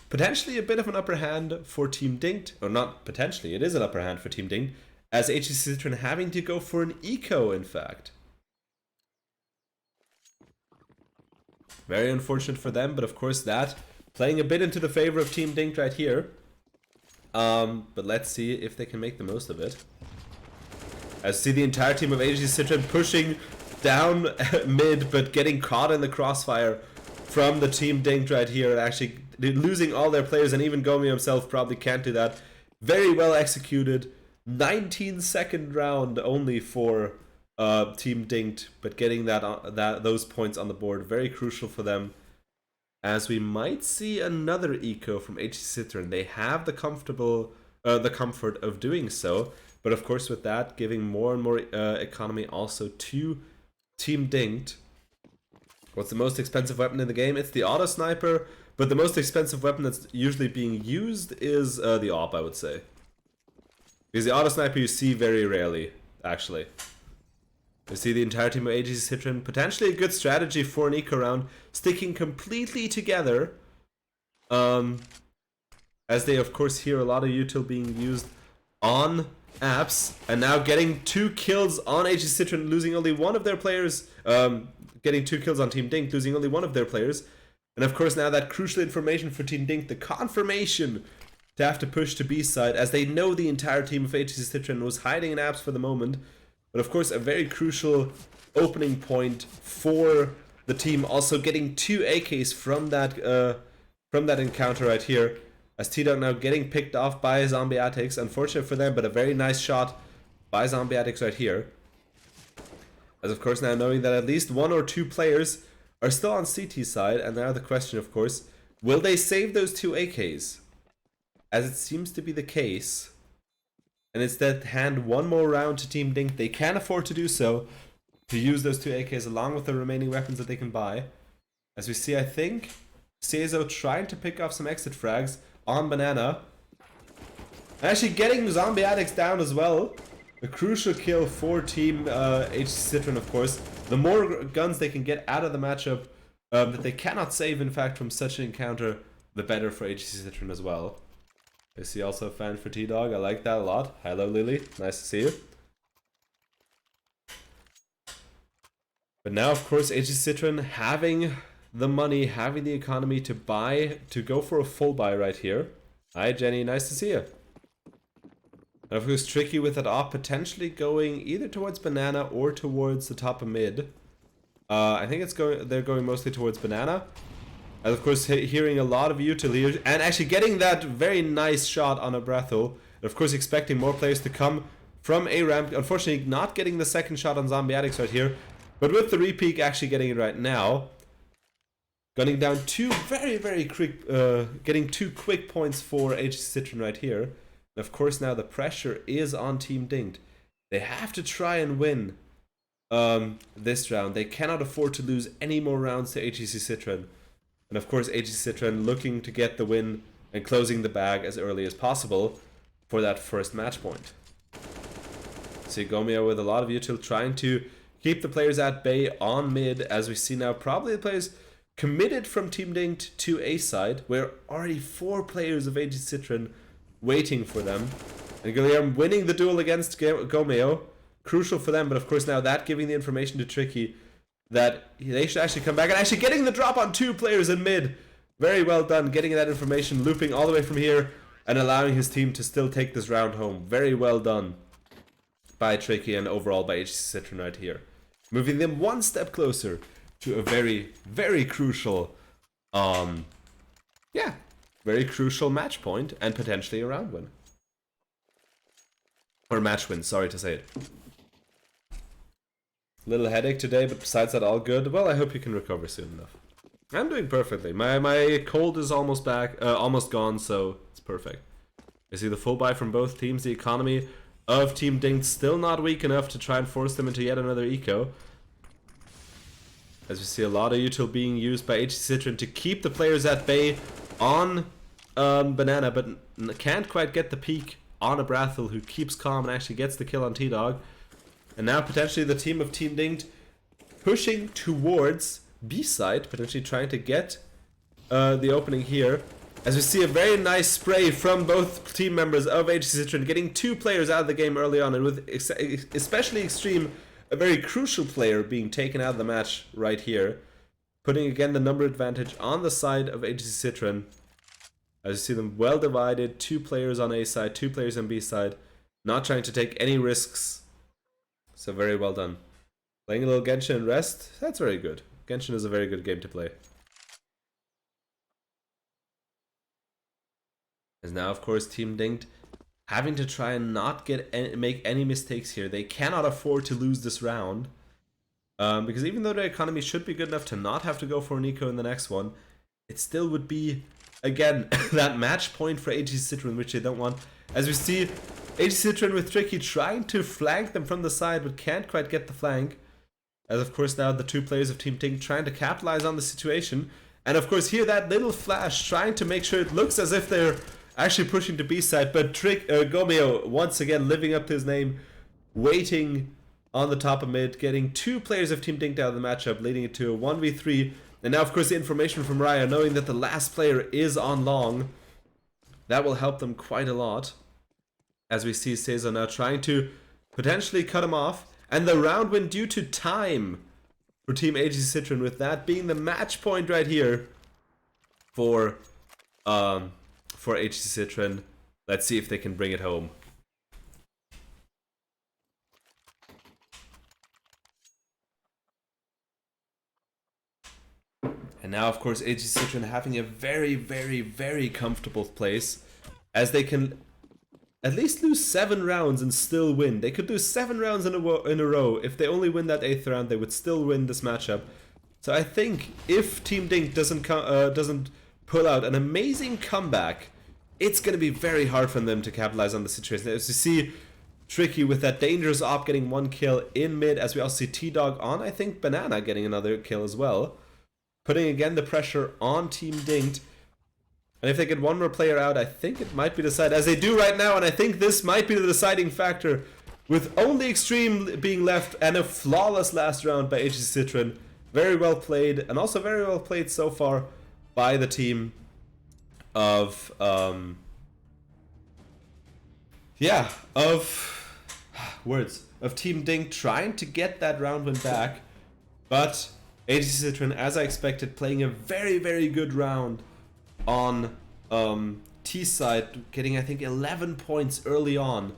S1: potentially a bit of an upper hand for Team DINKED. Or not potentially, it is an upper hand for Team DINKED, as AGC Citrin having to go for an eco, in fact. Very unfortunate for them, but of course that playing a bit into the favor of Team DINKED right here. But let's see if they can make the most of it. I see the entire team of AGC Citrin pushing down mid, but getting caught in the crossfire from the Team DINKED right here, and actually losing all their players, and even Gomi himself probably can't do that. Very well executed. 19-second round only for Team DINKED, but getting those points on the board, very crucial for them. As we might see another eco from AGC Citrin. They have the comfort of doing so, but of course with that giving more and more economy also to Team DINKED. What's the most expensive weapon in the game? It's the auto sniper, but the most expensive weapon that's usually being used is the AWP, I would say. Because the auto sniper you see very rarely, actually. We see the entire team of AGC Citrin, potentially a good strategy for an eco round, sticking completely together. As they of course hear a lot of util being used on apps, and now getting 2 kills on AGC Citrin, losing only one of their players, getting 2 kills on Team DINKED, losing only one of their players. And of course now that crucial information for Team DINKED, the confirmation to have to push to B side, as they know the entire team of AGC Citrin was hiding in apps for the moment. But of course a very crucial opening point for the team, also getting 2 AKs from that encounter right here, as T-Dog now getting picked off by Zombie Atix. Unfortunate for them, but a very nice shot by Zombie Atix right here. As of course now knowing that at least 1 or 2 players are still on CT side, and now the question of course, will they save those 2 AKs? As it seems to be the case. And instead hand one more round to Team DINKED. They can afford to do so, to use those 2 AKs along with the remaining weapons that they can buy. As we see, I think Seizo trying to pick off some exit frags on Banana. And actually getting Zombie Addicts down as well. A crucial kill for Team AGC Citrin, of course. The more guns they can get out of the matchup that they cannot save, in fact, from such an encounter, the better for AGC Citrin as well. I see also a fan for T-Dog. I like that a lot. Hello, Lily. Nice to see you. But now, of course, AGC Citrin having the money, having the economy to buy, to go for a full buy right here. Hi, Jenny. Nice to see you. And of course, Tricky with that op potentially going either towards Banana or towards the top of mid. I think they're going mostly towards Banana. And of course, hearing a lot of util here, and actually getting that very nice shot on a Breathel. And of course, expecting more players to come from A ramp. Unfortunately, not getting the second shot on Zombie Addicts right here. But with the repeak, actually getting it right now. Gunning down two very quick, getting 2 quick points for AGC Citrin right here. And of course now the pressure is on Team DINKED. They have to try and win this round. They cannot afford to lose any more rounds to AGC Citrin. And of course AGC Citrin looking to get the win and closing the bag as early as possible for that first match point. See Gomeo with a lot of util trying to keep the players at bay on mid, as we see now probably the players committed from Team DINKED to A side, where already 4 players of AGC Citrin waiting for them. And Guilherme winning the duel against Gomeo. Crucial for them, but of course now that giving the information to Tricky that they should actually come back and actually getting the drop on 2 players in mid. Very well done, getting that information, looping all the way from here and allowing his team to still take this round home. Very well done by Tricky and overall by AGC Citrin right here. Moving them one step closer to a very crucial, very crucial match point and potentially a round win. Or match win, sorry to say it. Little headache today, but besides that, all good. Well, I hope you can recover soon enough. I'm doing perfectly. My cold is almost back, almost gone, so it's perfect. I see the full buy from both teams. The economy of Team DINKED still not weak enough to try and force them into yet another eco. As we see a lot of util being used by AGC Citrin to keep the players at bay on Banana, but can't quite get the peak on a Breathel, who keeps calm and actually gets the kill on T-Dog. And now potentially the team of Team DINKED pushing towards B-side, potentially trying to get the opening here. As we see a very nice spray from both team members of AGC Citrin, getting 2 players out of the game early on, and with especially Extreme, a very crucial player being taken out of the match right here. Putting again the number advantage on the side of AGC Citrin. As you see them well divided, 2 players on A side, 2 players on B side. Not trying to take any risks. So very well done. Playing a little Genshin and rest, that's very good. Genshin is a very good game to play. As now, of course, Team DINKED having to try and not make any mistakes here. They cannot afford to lose this round. Because even though their economy should be good enough to not have to go for an eco in the next one, it still would be, again, that match point for AGC Citrin, which they don't want. As we see, AGC Citrin with Tricky trying to flank them from the side, but can't quite get the flank. As of course now the 2 players of Team DINKED trying to capitalize on the situation. And of course here that little flash trying to make sure it looks as if they're actually pushing to B side, but Gomeo once again living up to his name, waiting on the top of mid, getting 2 players of Team DINKED out of the matchup, leading it to a 1v3. And now of course the information from Raya, knowing that the last player is on long, that will help them quite a lot. As we see Seizo now trying to potentially cut him off, and the round win due to time for Team AGC Citrin, with that being the match point right here for AGC Citrin. Let's see if they can bring it home. And now, of course, AGC Citrin having a very comfortable place, as they can at least lose 7 rounds and still win. They could do 7 rounds in a row. If they only win that 8th round, they would still win this matchup. So I think if Team DINKED doesn't pull out an amazing comeback, it's going to be very hard for them to capitalize on the situation. As you see, Tricky with that dangerous op getting 1 kill in mid, as we also see T-Dog on, I think, Banana getting another kill as well. putting again the pressure on Team DINKED. And if they get one more player out, I think it might be decided, as they do right now, and I think this might be the deciding factor, with only Extreme being left and a flawless last round by AGC Citrin. Very well played, and also very well played so far by the team of, of Team DINKED trying to get that round win back. But AGC Citrin, as I expected, playing a very, very good round on T side, getting I think 11 points early on,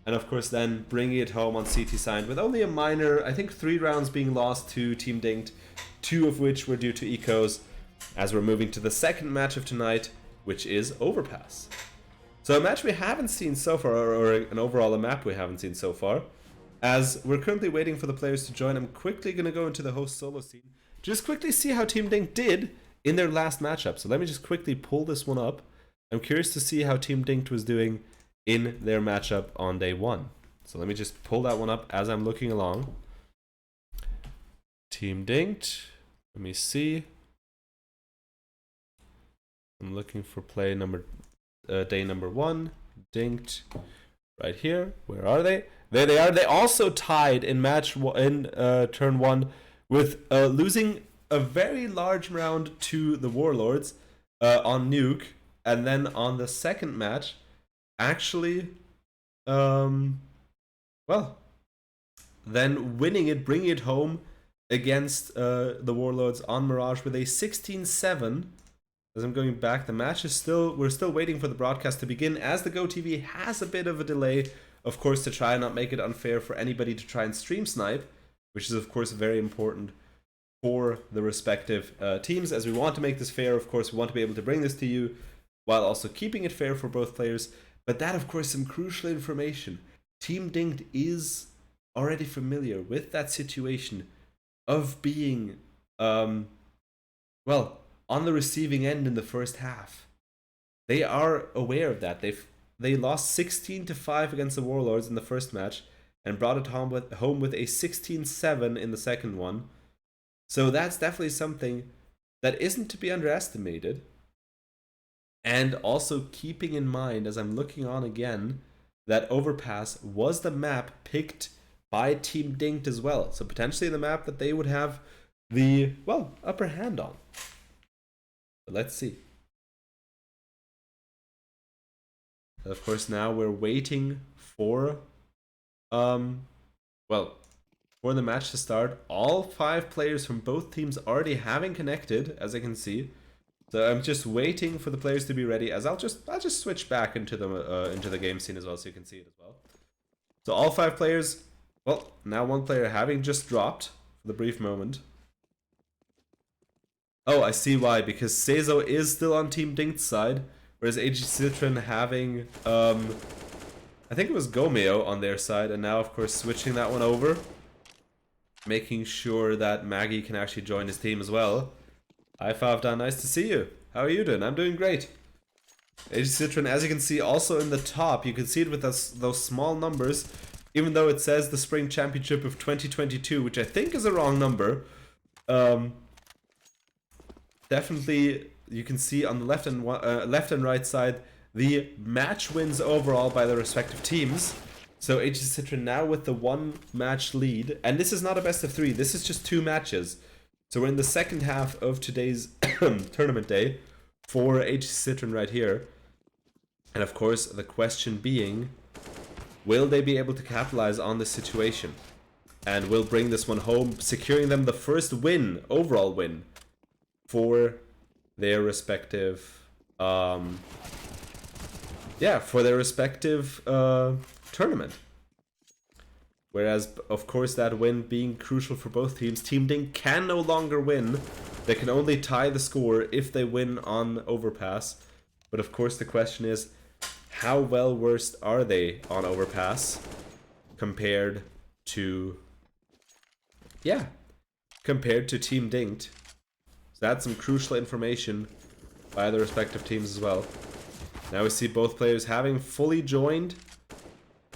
S1: and of course then bringing it home on CT side with only a minor, I think 3 rounds being lost to Team DINKED, 2 of which were due to ecos, as we're moving to the second match of tonight, which is Overpass. So a match we haven't seen so far, or an overall a map we haven't seen so far. As we're currently waiting for the players to join, I'm quickly going to go into the host solo scene, just quickly see how Team DINKED did in their last matchup. So let me just quickly pull this one up. I'm curious to see how Team DINKED was doing in their matchup on day 1. So let me just pull that one up as I'm looking along. Team DINKED, let me see. I'm looking for play number day number 1. DINKED right here. Where are they? There they are. They also tied in turn 1 with losing a very large round to the Warlords on Nuke, and then on the second match, actually, then winning it, bringing it home against the Warlords on Mirage with a 16-7. As I'm going back, the match is we're still waiting for the broadcast to begin, as the GoTV has a bit of a delay, of course, to try and not make it unfair for anybody to try and stream snipe, which is of course very important for the respective teams, as we want to make this fair. Of course, we want to be able to bring this to you while also keeping it fair for both players. But that, of course, some crucial information. Team DINKED is already familiar with that situation of being, on the receiving end in the first half. They are aware of that. They lost 16-5 against the Warlords in the first match and brought it home with a 16-7 in the second one. So that's definitely something that isn't to be underestimated. And also keeping in mind, as I'm looking on again, that Overpass was the map picked by Team DINKED as well. So potentially the map that they would have the, upper hand on. But let's see. Of course, now we're waiting for, for the match to start. All 5 players from both teams already having connected, as I can see. So I'm just waiting for the players to be ready. As I'll just switch back into the game scene as well, so you can see it as well. So all 5 players. Well, now 1 player having just dropped for the brief moment. Oh, I see why. Because Seizo is still on Team DINKED's side, whereas AGC Citrin having, I think it was Gomeo on their side, and now, of course, switching that one over. Making sure that Maggie can actually join his team as well. Hi, Favdan, nice to see you. How are you doing? I'm doing great. AGC Citrin, as you can see, also in the top, you can see it with those small numbers, even though it says the Spring Championship of 2022, which I think is a wrong number. Definitely, you can see on the left and right side the match wins overall by the respective teams. So AGC Citrin now with the 1 match lead, and this is not a best of 3. This is just 2 matches. So we're in the second half of today's tournament day for AGC Citrin right here. And of course, the question being, will they be able to capitalize on this situation? And will bring this one home, securing them the first win, overall win, for their respective, tournament. Whereas, of course, that win being crucial for both teams, Team DINKED can no longer win. They can only tie the score if they win on Overpass. But of course, the question is, how well versed are they on Overpass compared to, Team DINKED? So that's some crucial information by the respective teams as well. Now we see both players having fully joined.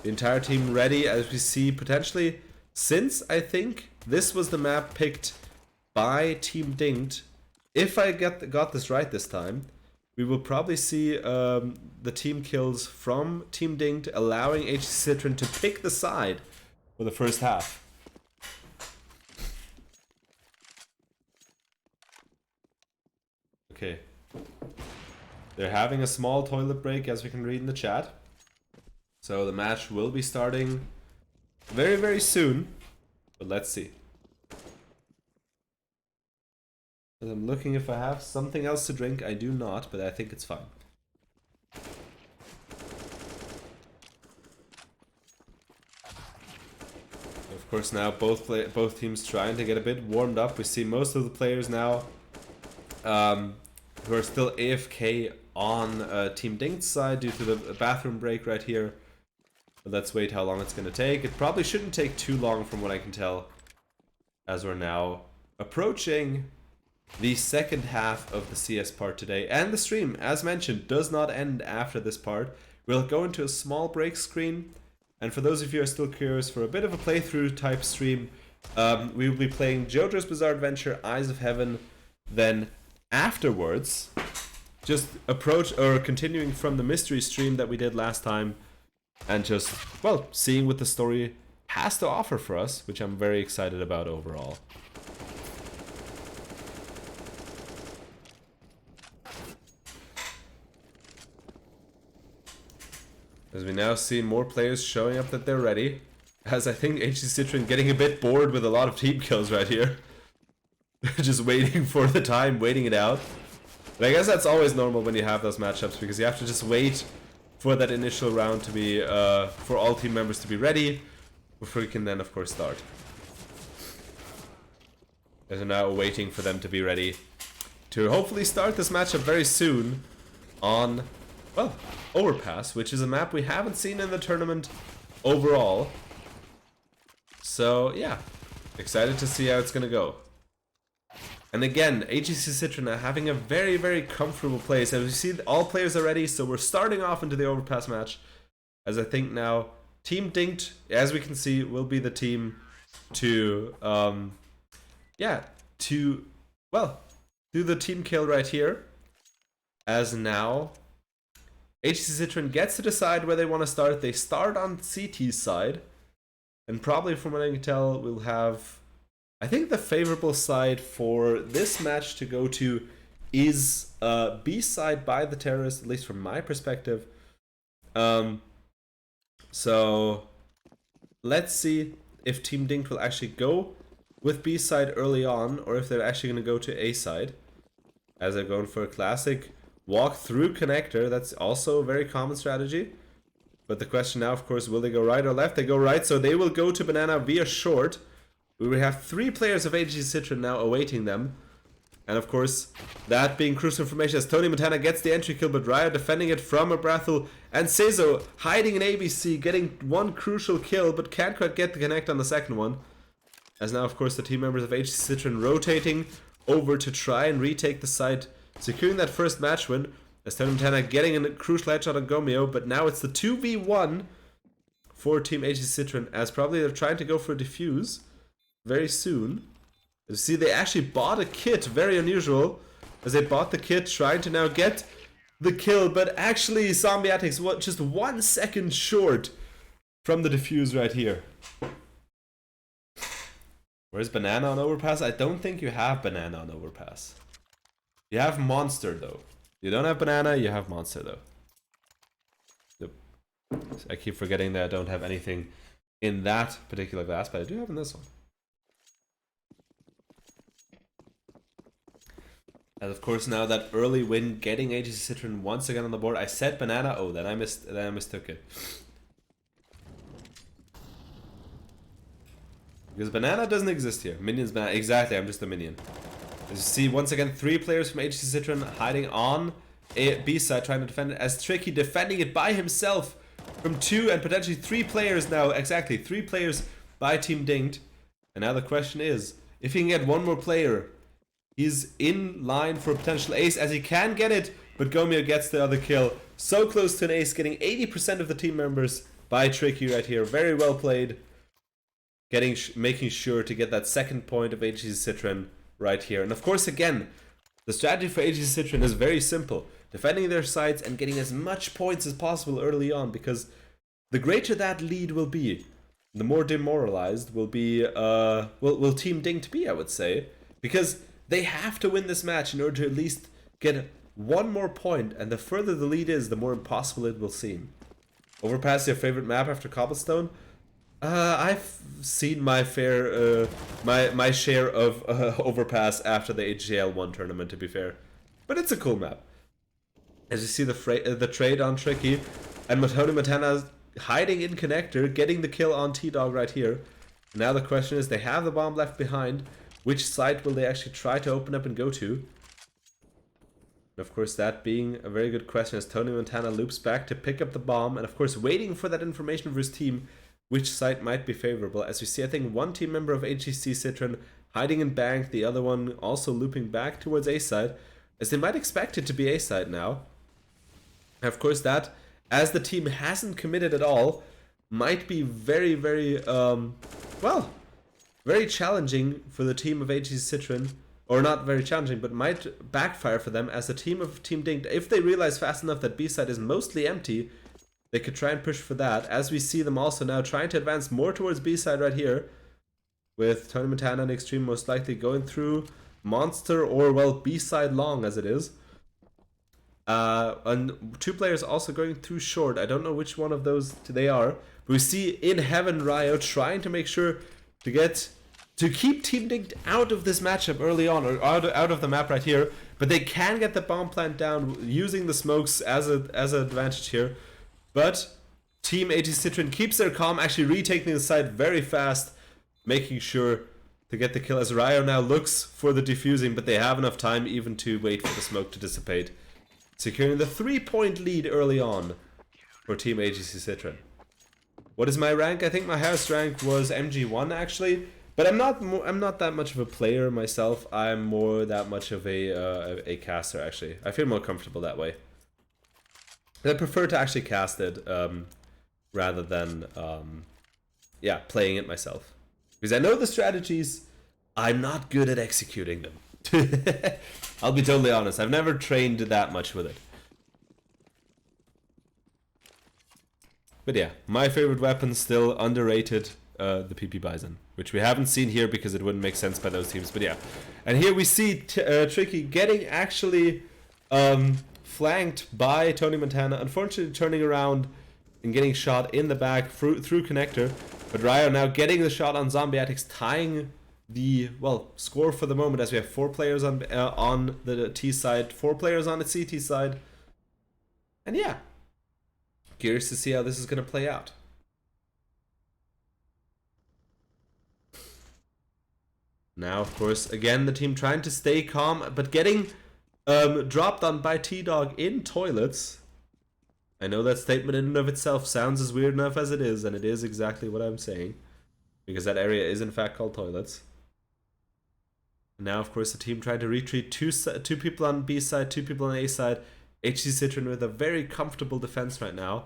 S1: The entire team ready, as we see potentially, since I think this was the map picked by Team DINKED if I got this right this time, we will probably see the team kills from Team DINKED, allowing AGC Citrin to pick the side for the first half. Okay. They're having a small toilet break, as we can read in the chat. So the match will be starting very, very soon. But let's see. As I'm looking if I have something else to drink. I do not, but I think it's fine. Of course, now both teams trying to get a bit warmed up. We see most of the players now who are still AFK on Team DINKED's side due to the bathroom break right here. But let's wait how long it's going to take. It probably shouldn't take too long from what I can tell, as we're now approaching the second half of the CS part today. And the stream, as mentioned, does not end after this part. We'll go into a small break screen. And for those of you who are still curious, for a bit of a playthrough type stream, we will be playing JoJo's Bizarre Adventure, Eyes of Heaven. Then afterwards, just continuing from the mystery stream that we did last time, and just, well, seeing what the story has to offer for us, which I'm very excited about overall. As we now see more players showing up that they're ready, as I think AGC Citrin getting a bit bored with a lot of team kills right here. Just waiting for the time, waiting it out. But I guess that's always normal when you have those matchups, because you have to just wait for that initial round to be, for all team members to be ready, before you can then of course start. As we're now waiting for them to be ready to hopefully start this matchup very soon on, well, Overpass, which is a map we haven't seen in the tournament overall. So yeah, excited to see how it's gonna go. And again, AGC Citrin are having a very, very comfortable place. As we see, all players are ready, so we're starting off into the Overpass match. As I think now, Team DINKED, as we can see, will be the team to, do the team kill right here. As now, AGC Citrin gets to decide where they want to start. They start on CT's side. And probably from what I can tell, we'll have, I think the favorable side for this match to go to is B side by the terrorists, at least from my perspective. So let's see if Team DINKED will actually go with B side early on, or if they're actually going to go to A side. As they're going for a classic walk through connector. That's also a very common strategy. But the question now, of course, will they go right or left? They go right, so they will go to banana via short. We will have 3 players of AGC Citrin now awaiting them. And of course, that being crucial information as Tony Montana gets the entry kill, but Ryo defending it from a Brathel. And Seizo hiding in ABC, getting one crucial kill, but can't quite get the connect on the second one. As now, of course, the team members of AGC Citrin rotating over to try and retake the site, securing that first match win. As Tony Montana getting a crucial headshot on Gomeo, but now it's the 2v1 for Team AGC Citrin, as probably they're trying to go for a defuse very soon. You see, they actually bought a kit, very unusual, as they bought the kit, trying to now get the kill, but actually Zombiatics just 1 second short from the defuse right here. Where's Banana on Overpass? I don't think you have Banana on Overpass. You have Monster though. You don't have Banana, you have Monster though. Yep. I keep forgetting that I don't have anything in that particular class, but I do have in this one. And of course now that early win, getting AGC Citrin once again on the board. I said Banana, oh then I mistook it. Because Banana doesn't exist here. Minion's Banana, exactly, I'm just a minion. As you see, once again, 3 players from AGC Citrin hiding on a B side, trying to defend it, as Tricky defending it by himself from 2 and potentially 3 players now. Exactly, 3 players by Team DINKED. And now the question is, if he can get one more player, he's in line for a potential ace, as he can get it, but Gomeo gets the other kill. So close to an ace, getting 80% of the team members by Tricky right here. Very well played. Making sure to get that second point of AGC Citrin right here. And of course, again, The strategy for AGC Citrin is very simple. Defending their sites and getting as much points as possible early on, because the greater that lead will be, the more demoralized will be will Team DINKED be, I would say. Because they have to win this match in order to at least get one more point, and the further the lead is, the more impossible it will seem. Overpass, your favorite map after Cobblestone? I've seen my fair, my share of Overpass after the AGL 1 tournament, to be fair. But it's a cool map. As you see the trade on Tricky, and Tony Montana hiding in connector, getting the kill on T-Dog right here. Now the question is, they have the bomb left behind. Which site will they actually try to open up and go to? And of course, that being a very good question, as Tony Montana loops back to pick up the bomb, and of course waiting for that information for his team, which site might be favorable. As we see, I think one team member of AGC Citrin hiding in bank, the other one also looping back towards A side, as they might expect it to be A side now. And of course, that, as the team hasn't committed at all, might be very, very, well, very challenging for the team of AGC Citrin. Or not very challenging, but might backfire for them, as the team of Team DINKED, if they realize fast enough that B side is mostly empty, they could try and push for that. As we see them also now trying to advance more towards B side right here, with Tony Montana and Extreme most likely going through Monster, or well, B side long as it is. And two players also going through short. I don't know which one of those they are. But we see in Heaven Ryo trying to make sure to keep Team DINKED out of this matchup early on, or out of the map right here. But they can get the bomb plant down using the smokes as an advantage here. But Team AGC Citrin keeps their calm, actually retaking the site very fast, making sure to get the kill, as Ryo now looks for the defusing, but they have enough time even to wait for the smoke to dissipate. Securing the 3-point lead early on for Team AGC Citrin. What is my rank? I think my highest rank was MG1 actually. But I'm not that much of a player myself. I'm more that much of a caster actually. I feel more comfortable that way. I prefer to actually cast it rather than yeah, playing it myself, because I know the strategies. I'm not good at executing them. I'll be totally honest. I've never trained that much with it. But yeah, my favorite weapon, still underrated. The PP Bison, which we haven't seen here because it wouldn't make sense by those teams, but yeah. And here we see Tricky getting actually flanked by Tony Montana, unfortunately turning around and getting shot in the back through connector, but Ryo now getting the shot on Zombiatics, tying the, well, score for the moment, as we have 4 players on the T side, 4 players on the CT side, and yeah, curious to see how this is going to play out. Now, of course, again, the team trying to stay calm, but getting dropped on by T-Dog in toilets. I know that statement in and of itself sounds as weird enough as it is, and it is exactly what I'm saying, because that area is in fact called toilets. Now, of course, the team trying to retreat. Two people on B side, 2 people on A side. AGC Citrin with a very comfortable defense right now,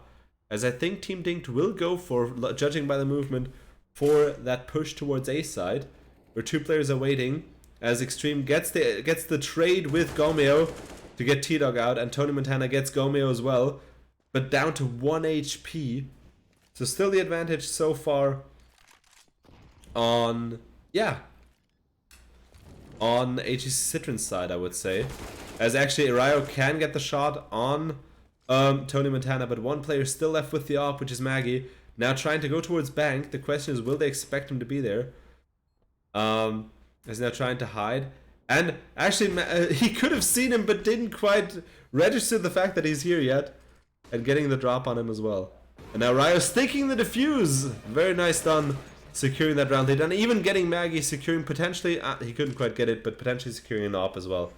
S1: as I think Team DINKED will go for, judging by the movement, for that push towards A side, where 2 players are waiting, as Extreme gets the trade with Gomeo to get T-Dog out, and Tony Montana gets Gomeo as well, but down to 1 HP. So still the advantage so far on, yeah, on AGC Citrin's side, I would say. As actually Ryo can get the shot on Tony Montana, but 1 player still left with the AWP, which is Maggie. Now trying to go towards Bank. The question is, will they expect him to be there? Is now trying to hide, and actually he could have seen him but didn't quite register the fact that he's here yet, and getting the drop on him as well. And now Ryo's taking the defuse. Very nice done, securing that round lead, and even getting Maggie, securing potentially, he couldn't quite get it, but potentially securing an AWP as well.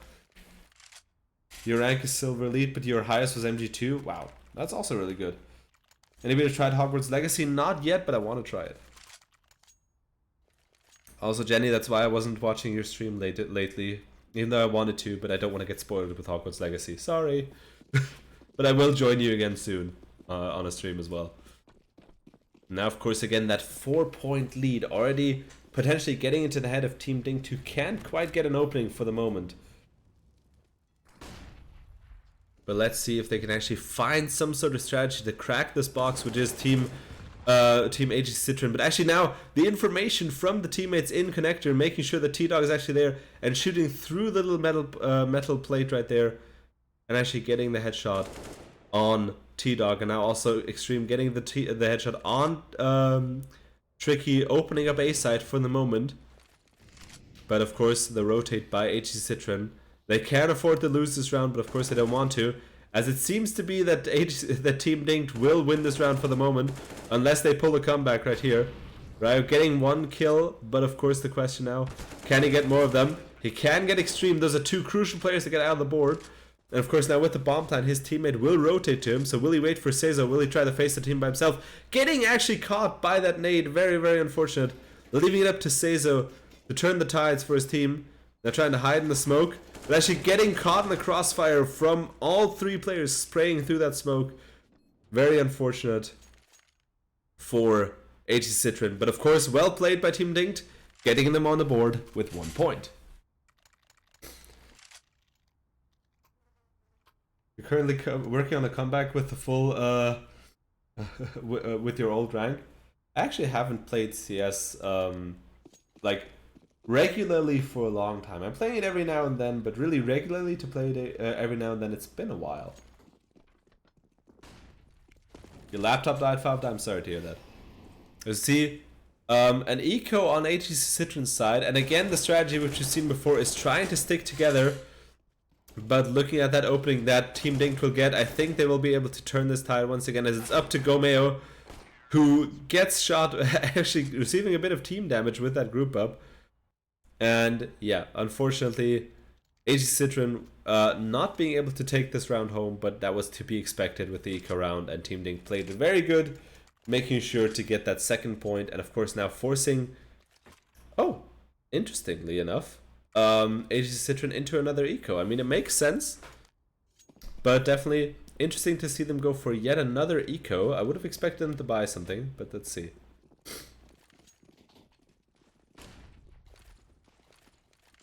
S1: Your rank is Silver Elite, but your highest was MG2. Wow, that's also really good. Anybody tried Hogwarts Legacy? Not yet, but I want to try it. Also, Jenny, that's why I wasn't watching your stream lately, even though I wanted to, but I don't want to get spoiled with Hogwarts Legacy. Sorry. But I will join you again soon on a stream as well. Now, of course, again, that 4-point lead already potentially getting into the head of Team DINKED, who can't quite get an opening for the moment. But let's see if they can actually find some sort of strategy to crack this box, which is Team AGC Citrin. But actually now, the information from the teammates in connector, making sure that T-Dog is actually there and shooting through the little metal plate right there, and actually getting the headshot on T-Dog. And now also Extreme getting the headshot on Tricky, opening up A side for the moment. But of course, the rotate by AGC Citrin. They can't afford to lose this round, but of course they don't want to, as it seems to be that Team DINKED will win this round for the moment, unless they pull a comeback right here. Ryo getting 1 kill, but of course the question now, can he get more of them? He can get Extreme. Those are 2 crucial players to get out of the board. And of course now with the bomb plant, his teammate will rotate to him, so will he wait for Seizo? Will he try to face the team by himself? Getting actually caught by that nade, very, very unfortunate. Leaving it up to Seizo to turn the tides for his team. They're trying to hide in the smoke. But actually getting caught in the crossfire from all 3 players spraying through that smoke. Very unfortunate for AGC Citrin. But of course, well played by Team DINKED, getting them on the board with 1 point. You're currently working on a comeback with the full, with your old rank. I actually haven't played CS, like, regularly for a long time. I'm playing it every now and then, but really regularly to play it every now and then, it's been a while. Your laptop died 5 times. I'm sorry to hear that. You see, an eco on AGC Citrin's side, and again the strategy which you've seen before is trying to stick together. But looking at that opening that Team DINKED will get, I think they will be able to turn this tide once again, as it's up to Gomeo, who gets shot, actually receiving a bit of team damage with that group up. And yeah, unfortunately, AGC Citrin not being able to take this round home, but that was to be expected with the eco round, and Team DINKED played it very good, making sure to get that 2nd point, and of course now forcing, oh, interestingly enough, AGC Citrin into another eco. I mean, it makes sense, but definitely interesting to see them go for yet another eco. I would have expected them to buy something, but let's see.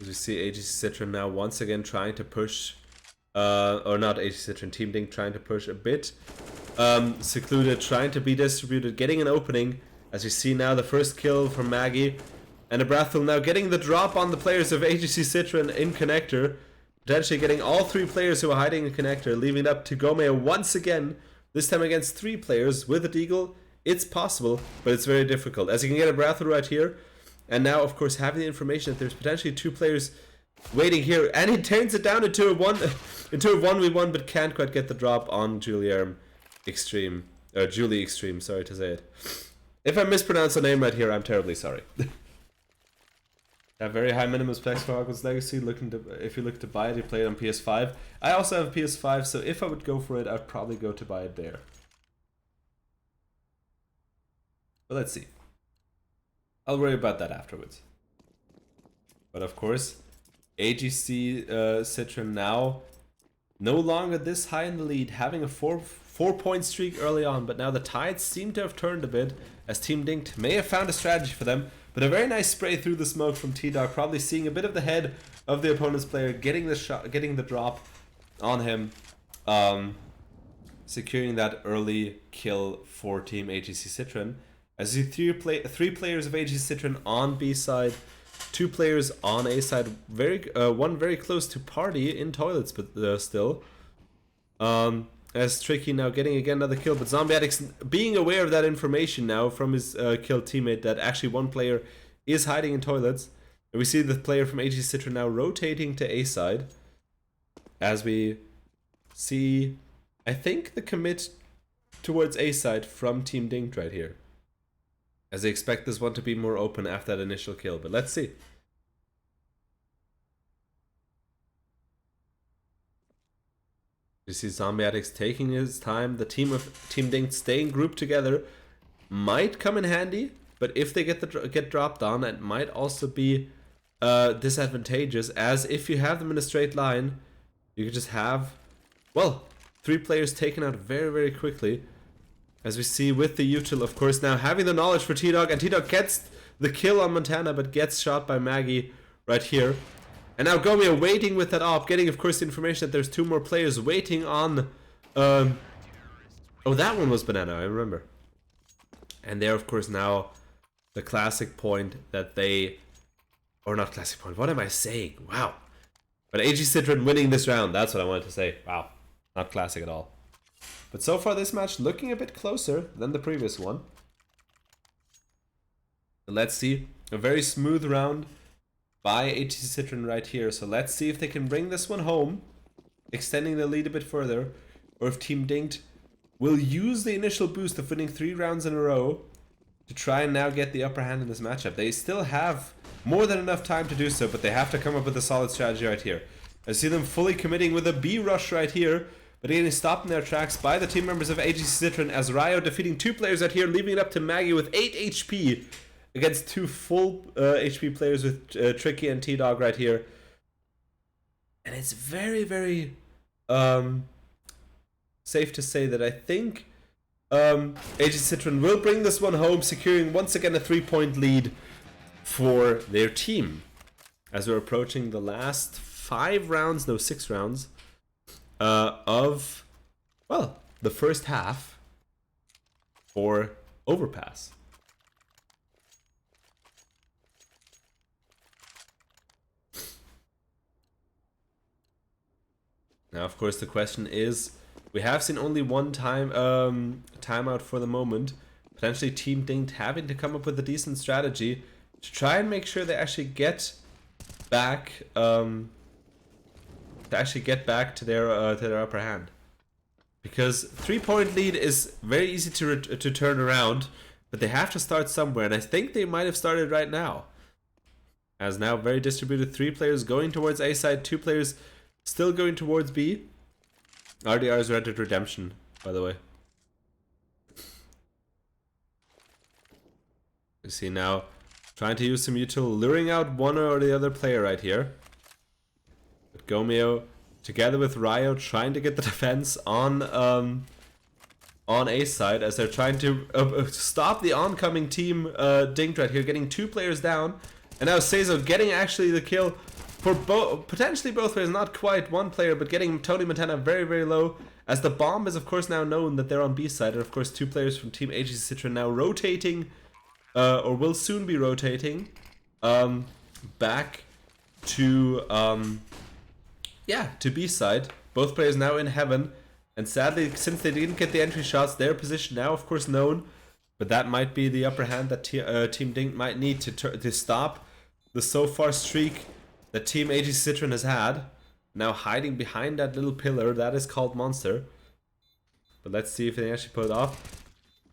S1: As we see AGC Citrin now once again trying to push, or not AGC Citrin, Team DINKED trying to push a bit. Secluded, trying to be distributed, getting an opening. As we see now the first kill from Maggie. And Abrathel now getting the drop on the players of AGC Citrin in connector. Potentially getting all 3 players who are hiding in connector, leaving it up to Gomeo once again. This time against 3 players with a deagle. It's possible, but it's very difficult. As you can get Abrathel right here. And now, of course, having the information that there's potentially 2 players waiting here, and he turns it down into a 1v1, but can't quite get the drop on Julie Extreme, sorry to say it. If I mispronounce the name right here, I'm terribly sorry. A very high minimum specs for Hogwarts Legacy. If you look to buy it, you play it on PS5. I also have a PS5, so if I would go for it, I'd probably go to buy it there. But let's see. I'll worry about that afterwards. But of course, AGC Citrin now no longer this high in the lead, having a 4-point streak early on, but now the tides seem to have turned a bit, as Team DINKED may have found a strategy for them, but a very nice spray through the smoke from T-Dog, probably seeing a bit of the head of the opponent's player, getting the shot, getting the drop on him, securing that early kill for Team AGC Citrin. As you 3 players of AGC Citrin on B side, 2 players on A side, one very close to party in toilets, but still. As Tricky now getting again another kill, but Zombie Addicts being aware of that information now from his killed teammate that actually 1 player is hiding in toilets. And we see the player from AGC Citrin now rotating to A side. As we see, I think the commit towards A side from Team DINKED right here. As they expect this one to be more open after that initial kill, but let's see. You see Zombie Addicts taking his time. The team of Team DINKED staying grouped together might come in handy, but if they get dropped on, it might also be disadvantageous, as if you have them in a straight line, you could just have, well, 3 players taken out very, very quickly. As we see with the util, of course, now having the knowledge for T-Dog, and T-Dog gets the kill on Montana, but gets shot by Maggie right here. And now Gomeo waiting with that op, getting of course the information that there's 2 more players waiting on... oh, that one was Banana, I remember. And there of course now the classic point that they... Or not classic point, what am I saying? Wow. But AGC Citrin winning this round, that's what I wanted to say. Wow, not classic at all. But so far this match looking a bit closer than the previous one. Let's see, a very smooth round by AGC Citrin right here. So let's see if they can bring this one home, extending the lead a bit further, or if Team DINKED will use the initial boost of winning 3 rounds in a row to try and now get the upper hand in this matchup. They still have more than enough time to do so, but they have to come up with a solid strategy right here. I see them fully committing with a B rush right here, but getting stopped in their tracks by the team members of AGC Citrin as Ryo defeating 2 players right here, leaving it up to Maggie with 8 HP against 2 full HP players with Tricky and T-Dog right here. And it's very, very safe to say that I think AGC Citrin will bring this one home, securing once again a 3-point lead for their team. As we're approaching the last 6 rounds of, well, the first half for Overpass. Now, of course, the question is, we have seen only one timeout for the moment. Potentially Team DINKED having to come up with a decent strategy to try and make sure they actually get back to their upper hand. Because 3-point lead is very easy to turn around, but they have to start somewhere, and I think they might have started right now. As now very distributed, 3 players going towards A side, 2 players still going towards B. RDR's Red Dead Redemption, by the way. You see now, trying to use some util, luring out one or the other player right here. But Gomeo, together with Ryo, trying to get the defense on A side as they're trying to stop the oncoming team DINKED right here, getting 2 players down. And now Seizo getting actually the kill for potentially both players, not quite one player, but getting Tony Montana very, very low. As the bomb is of course now known that they're on B side, and of course 2 players from Team AGC Citrin now rotating, or will soon be rotating, back to to B side. Both players now in heaven, and sadly, since they didn't get the entry shots, their position now of course known. But that might be the upper hand that Team DINKED might need to stop the so far streak that Team AGC Citrin has had. Now hiding behind that little pillar that is called Monster. But let's see if they actually pull it off.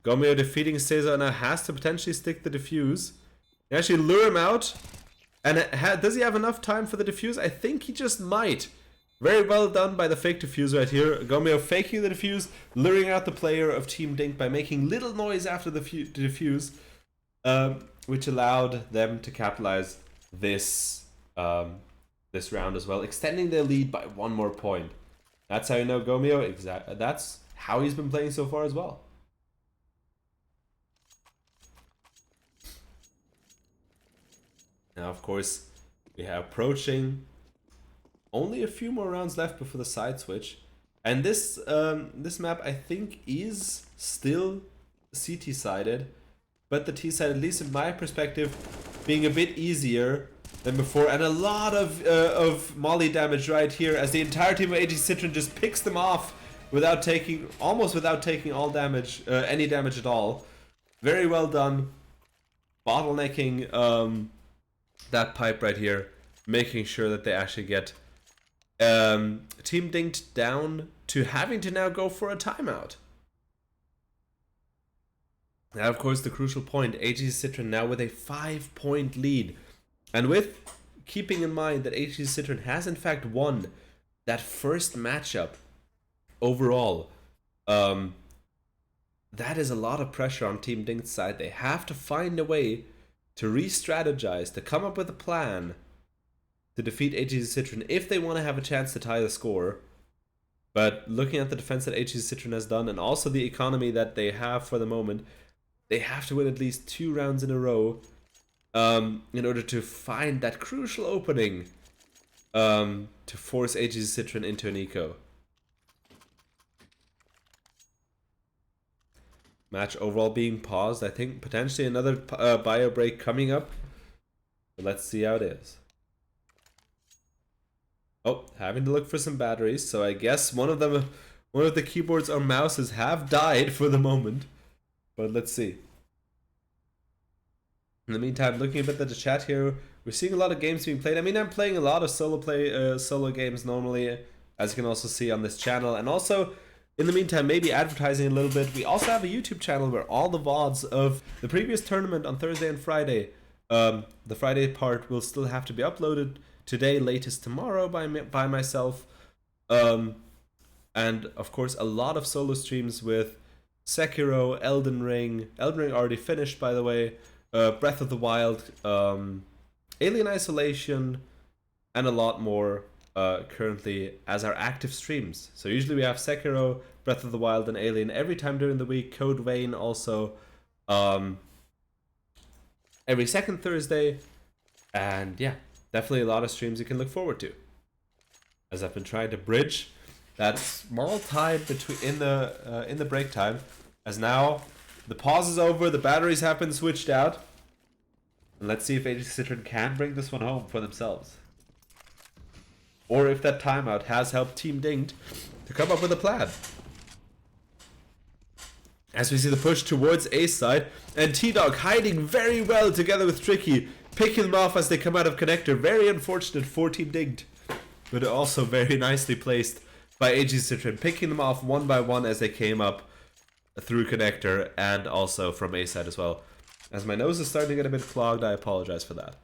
S1: Gomeo defeating Cesar now has to potentially stick the defuse. They actually lure him out. And does he have enough time for the defuse? I think he just might. Very well done by the fake defuse right here. Gomeo faking the defuse, luring out the player of Team DINKED by making little noise after the defuse, which allowed them to capitalize this this round as well, extending their lead by 1 more point. That's how you know Gomeo. That's how he's been playing so far as well. Now, of course, we are approaching only a few more rounds left before the side switch, and this this map I think is still CT sided, but the T side, at least in my perspective, being a bit easier than before, and a lot of molly damage right here as the entire team of AGC Citrin just picks them off without taking all damage, any damage at all. Very well done, bottlenecking that pipe right here, making sure that they actually get Team DINKED down to having to now go for a timeout. Now, of course, the crucial point, AGC Citrin now with a 5-point lead. And with keeping in mind that AGC Citrin has in fact won that first matchup overall, that is a lot of pressure on Team DINKED's side. They have to find a way to re-strategize, to come up with a plan to defeat AGC Citrin if they want to have a chance to tie the score. But looking at the defense that AGC Citrin has done, and also the economy that they have for the moment, they have to win at least 2 rounds in a row in order to find that crucial opening to force AGC Citrin into an eco. Match overall being paused. I think potentially another bio break coming up. But let's see how it is. Oh, having to look for some batteries. So I guess one of the keyboards or mouses have died for the moment. But let's see. In the meantime, looking a bit at the chat here, we're seeing a lot of games being played. I mean, I'm playing a lot of solo games normally, as you can also see on this channel. And also, in the meantime, maybe advertising a little bit. We also have a YouTube channel where all the VODs of the previous tournament on Thursday and Friday, the Friday part will still have to be uploaded today, latest tomorrow by myself. And of course, a lot of solo streams with Sekiro, Elden Ring already finished, by the way, Breath of the Wild, Alien Isolation, and a lot more currently as our active streams. So usually we have Sekiro, Breath of the Wild, and Alien every time during the week. Code Vein also every second Thursday. And yeah, definitely a lot of streams you can look forward to. As I've been trying to bridge that small time between in the break time, as now the pause is over, the batteries have been switched out, and let's see if AGC Citrin can bring this one home for themselves, or if that timeout has helped Team DINKED to come up with a plan. As we see the push towards A side, and T-Dog hiding very well together with Tricky, picking them off as they come out of connector. Very unfortunate for Team DINKED, but also very nicely placed by AGC Citrin, picking them off one by one as they came up through connector and also from A side as well. As my nose is starting to get a bit clogged, I apologize for that.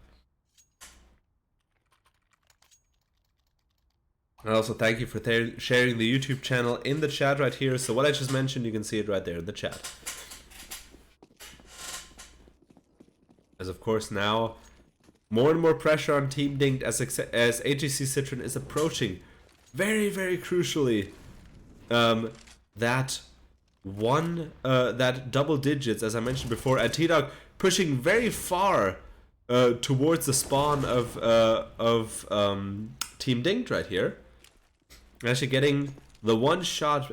S1: And also thank you for sharing the YouTube channel in the chat right here. So what I just mentioned, you can see it right there in the chat. As of course now, more and more pressure on Team DINKED as AGC Citrin is approaching, very, very crucially, that double digits, as I mentioned before, and T-Dog pushing very far towards the spawn of Team DINKED right here. Actually getting the one shot,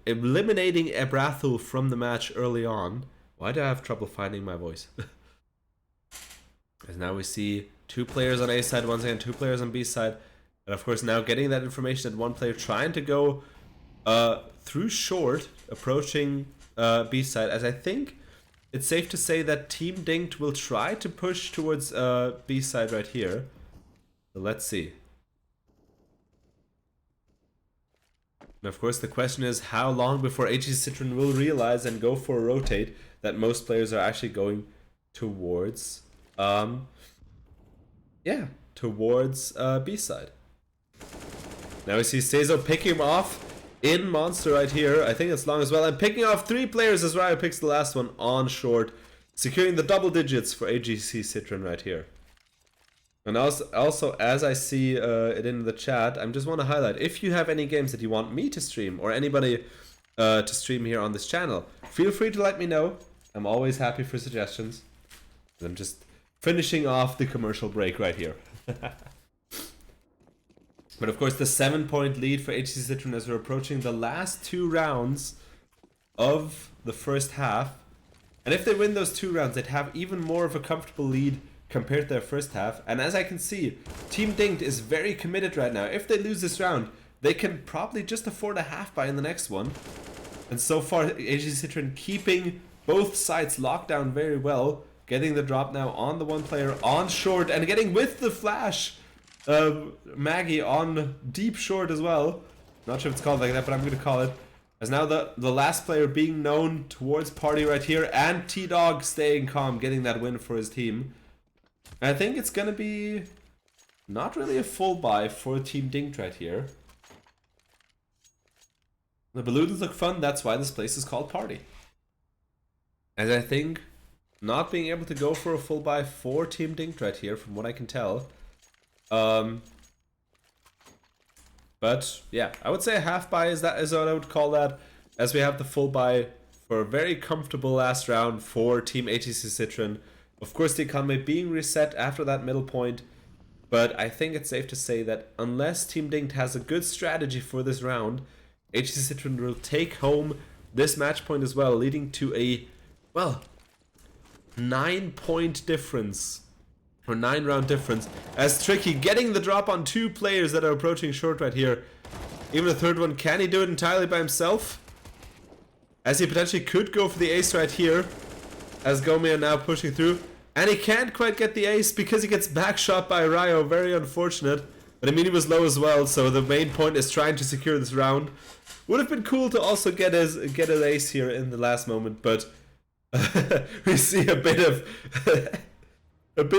S1: eliminating Ebrathul from the match early on. Why do I have trouble finding my voice? As now we see two players on A side, once again two players on B side, and of course now getting that information that one player trying to go through short, approaching B side, as I think it's safe to say that Team DINKED will try to push towards B side right here. So let's see. And of course the question is how long before AGC Citrin will realize and go for a rotate that most players are actually going towards towards B side. Now we see Seizo picking him off in Monster right here. I think it's long as well. And picking off three players as Ryo picks the last one on short, securing the double digits for AGC Citrin right here. And also as I see it in the chat, I just want to highlight, if you have any games that you want me to stream or anybody to stream here on this channel, feel free to let me know. I'm always happy for suggestions. I'm just finishing off the commercial break right here. But of course the 7-point lead for AGC Citrin as we're approaching the last 2 rounds of the first half. And if they win those 2 rounds, they'd have even more of a comfortable lead compared to their first half. And as I can see, Team DINKED is very committed right now. If they lose this round, they can probably just afford a half buy in the next one. And so far, AGC Citrin keeping both sides locked down very well. Getting the drop now on the one player on short and getting with the flash. Maggie on deep short as well. Not sure if it's called like that, but I'm going to call it. As now the last player being known towards party right here, and T-Dog staying calm, getting that win for his team. And I think it's going to be not really a full buy for Team DINKED right here. The balloons look fun, that's why this place is called Party. As I think not being able to go for a full buy for Team DINKED right here, from what I can tell. But yeah, I would say a half buy is what I would call that, as we have the full buy for a very comfortable last round for Team AGC Citrin. Of course, the economy being reset after that middle point, But I think it's safe to say that unless Team DINKED has a good strategy for this round, AGC Citrin will take home this match point as well, leading to a, well, 9-point difference. Or 9-round difference. As Tricky getting the drop on 2 players that are approaching short right here. Even a third one, can he do it entirely by himself? As he potentially could go for the ace right here. As Gomeo now pushing through. And he can't quite get the ace because he gets backshot by Ryo. Very unfortunate. But I mean, he was low as well, so the main point is trying to secure this round. Would have been cool to also get an ace here in the last moment, but we see a bit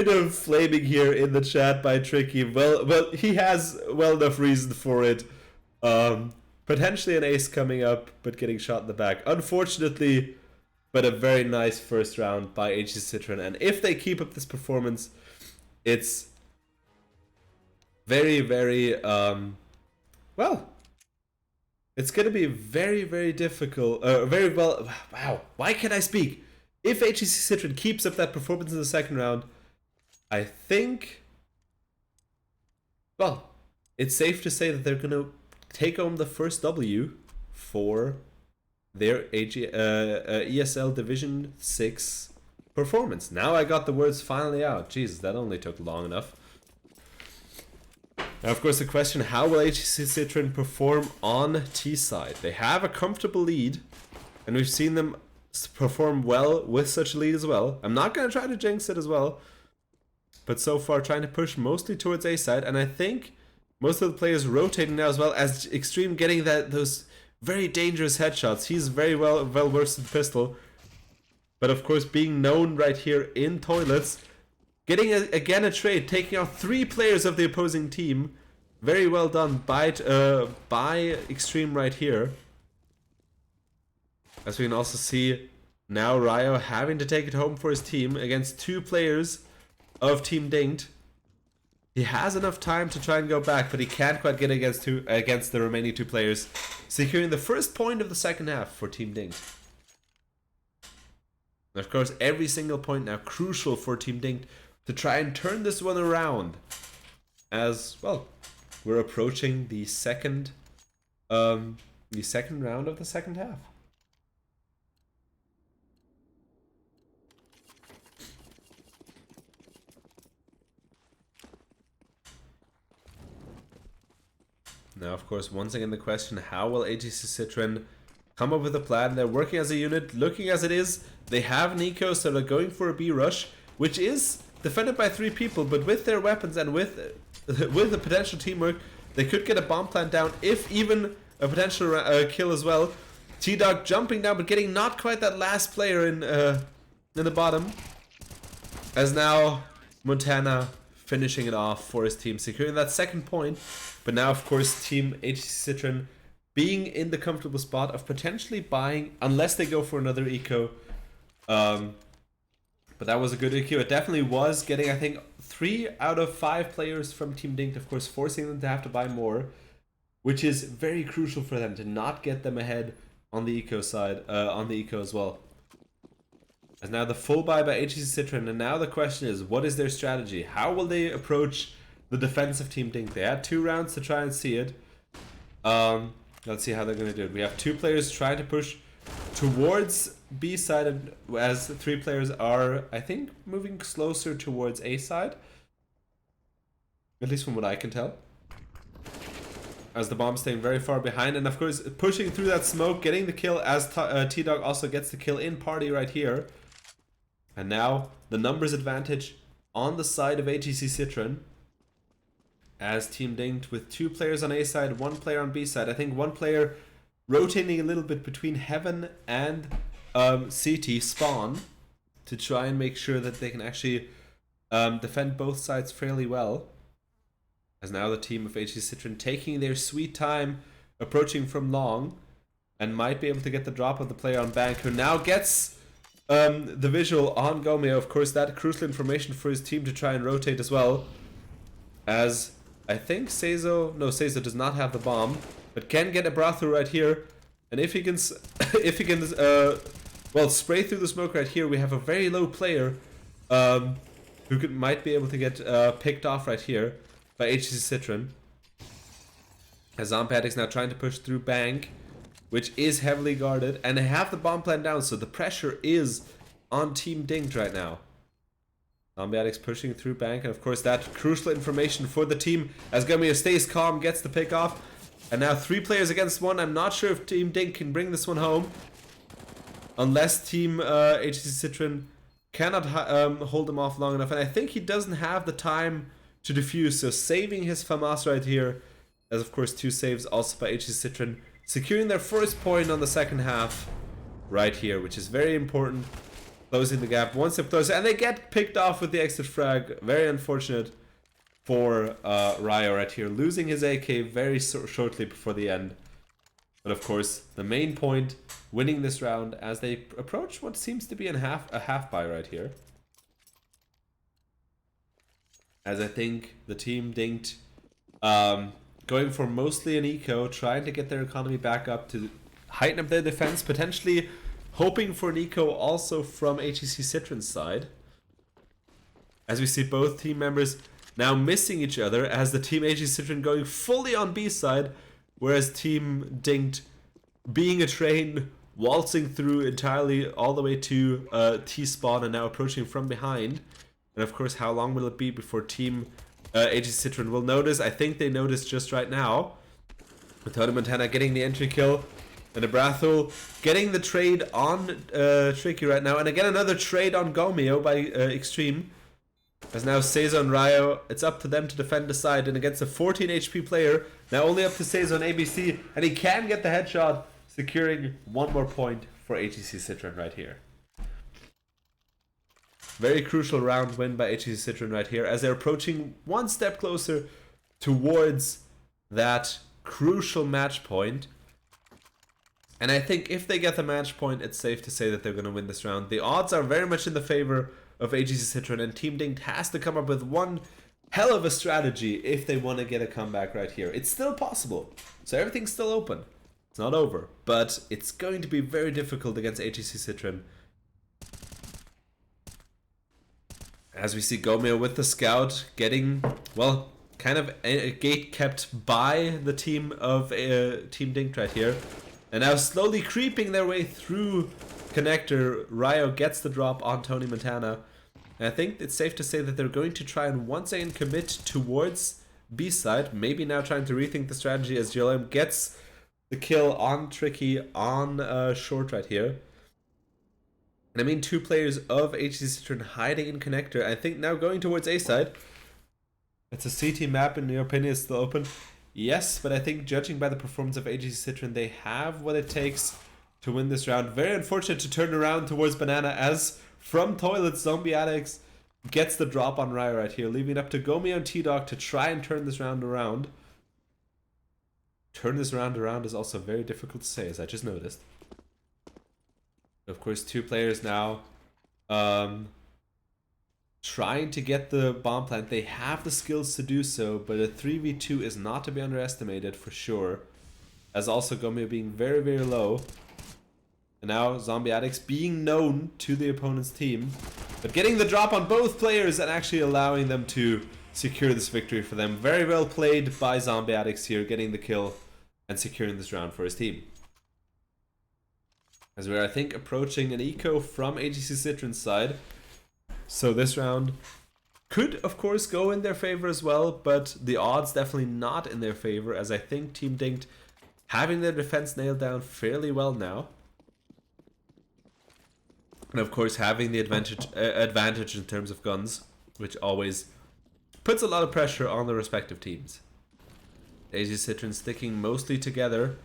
S1: of flaming here in the chat by Tricky. Well, he has well enough reason for it. Potentially an ace coming up, but getting shot in the back. Unfortunately, but a very nice first round by AGC Citrin. And if they keep up this performance, it's very, very, well, it's going to be very, very difficult, very well, wow, why can't I speak? If AGC Citrin keeps up that performance in the second round, I think, well, it's safe to say that they're going to take home the first W for their ESL Division 6 performance. Now I got the words finally out. Jesus, that only took long enough. Now, of course, the question, how will AGC Citrin perform on T side? They have a comfortable lead, and we've seen them perform well with such a lead as well. I'm not going to try to jinx it as well, but so far trying to push mostly towards A side, and I think most of the players rotating now as well, as Extreme getting those very dangerous headshots. He's very well versed in pistol, but of course being known right here in toilets, getting again a trade, taking out 3 players of the opposing team. Very well done by Extreme right here. As we can also see now Ryo having to take it home for his team against 2 players of Team DINKED. He has enough time to try and go back, but he can't quite get against the remaining 2 players, securing the first point of the second half for Team DINKED. And of course, every single point now crucial for Team DINKED to try and turn this one around. As well, we're approaching the second round of the second half. Now, of course, once again the question, how will AGC Citrin come up with a plan? They're working as a unit, looking as it is. They have Nico, so they're going for a B rush, which is defended by 3 people, but with their weapons and with the potential teamwork, they could get a bomb plant down, if even a potential kill as well. T-Dog jumping down, but getting not quite that last player in the bottom. As now, Montana finishing it off for his team, securing that second point. But now, of course, Team AGC Citrin being in the comfortable spot of potentially buying, unless they go for another eco. But that was a good eco. It definitely was, getting, I think, 3 out of 5 players from Team DINKED, of course, forcing them to have to buy more, which is very crucial for them to not get them ahead on the eco side, on the eco as well. As now the full buy by AGC Citrin, and now the question is, what is their strategy? How will they approach the defense of Team DINKED? They had 2 rounds to try and see it. Let's see how they're going to do it. We have 2 players trying to push towards B side, as 3 players are, I think, moving closer towards A side. At least from what I can tell. As the bomb staying very far behind, and of course pushing through that smoke, getting the kill, as T-Dog also gets the kill in party right here. And now the numbers advantage on the side of AGC Citrin, as Team DINKED with 2 players on A side, 1 player on B side. I think 1 player rotating a little bit between Heaven and CT spawn to try and make sure that they can actually defend both sides fairly well. As now the team of AGC Citrin taking their sweet time, approaching from long, and might be able to get the drop of the player on bank, who now gets the visual on Gomeo. Of course, that crucial information for his team to try and rotate as well. As I think Seizo does not have the bomb, but can get a Brathu right here. And if he can, well, spray through the smoke right here, we have a very low player who might be able to get picked off right here by AGC Citrin. As Zombadic's now trying to push through Bank, which is heavily guarded, and they have the bomb plan down, so the pressure is on Team DINKED right now. Zombadic's pushing through Bank, and of course that crucial information for the team as Gomeo stays calm, gets the pick off. And now 3 players against 1. I'm not sure if Team DINKED can bring this one home, unless Team AGC Citrin cannot hold him off long enough. And I think he doesn't have the time to defuse, so saving his FAMAS right here, as of course 2 saves also by AGC Citrin, securing their first point on the second half right here, which is very important. Closing the gap, 1 step closer, and they get picked off with the exit frag. Very unfortunate for Ryo right here, losing his AK very shortly before the end. But of course, the main point, winning this round as they approach what seems to be a half buy right here. As I think the team DINKED going for mostly an eco, trying to get their economy back up to heighten up their defense, potentially hoping for an eco also from AGC Citrin's side. As we see both team members now missing each other, as the team AGC Citrin going fully on B side, whereas team DINKED being a train, waltzing through entirely all the way to T spawn and now approaching from behind. And of course, how long will it be before team AGC Citrin will notice? I think they noticed just right now, with Tony Montana getting the entry kill. And Abrathul getting the trade on Tricky right now. And again, another trade on Gomeo by Extreme. As now Seizo and Ryo, it's up to them to defend the side. And against a 14 HP player, now only up to Seizo and ABC. And he can get the headshot, securing 1 more point for AGC Citrin right here. Very crucial round win by AGC Citrin right here, as they're approaching 1 step closer towards that crucial match point. And I think if they get the match point, it's safe to say that they're going to win this round. The odds are very much in the favor of AGC Citrin, and Team DINKED has to come up with one hell of a strategy if they want to get a comeback right here. It's still possible, so everything's still open. It's not over, but it's going to be very difficult against AGC Citrin. As we see Gomeo with the scout getting, well, kind of a gate kept by the team of Team DINKED right here. And now slowly creeping their way through connector, Ryo gets the drop on Tony Montana. And I think it's safe to say that they're going to try and once again commit towards B side. Maybe now trying to rethink the strategy as JLM gets the kill on Tricky on short right here. And I mean, 2 players of AGC Citrin hiding in connector. I think now going towards A side. It's a CT map, in your opinion, is still open. Yes, but I think judging by the performance of AGC Citrin, they have what it takes to win this round. Very unfortunate to turn around towards Banana, as from Toilet, Zombie Addicts gets the drop on Ryo right here, leaving it up to Gomeo and T-Dog to try and turn this round around. Turn this round around is also very difficult to say, as I just noticed. Of course, 2 players now trying to get the bomb plant. They have the skills to do so, but a 3v2 is not to be underestimated for sure. As also Gomeo being very, very low. And now Zombie Addicts being known to the opponent's team, but getting the drop on both players and actually allowing them to secure this victory for them. Very well played by Zombie Addicts here, getting the kill and securing this round for his team. As we're, I think, approaching an eco from AGC Citrin's side. So this round could, of course, go in their favor as well, but the odds definitely not in their favor, as I think Team DINKED having their defense nailed down fairly well now. And of course, having the advantage in terms of guns, which always puts a lot of pressure on the respective teams. AGC Citrin sticking mostly together.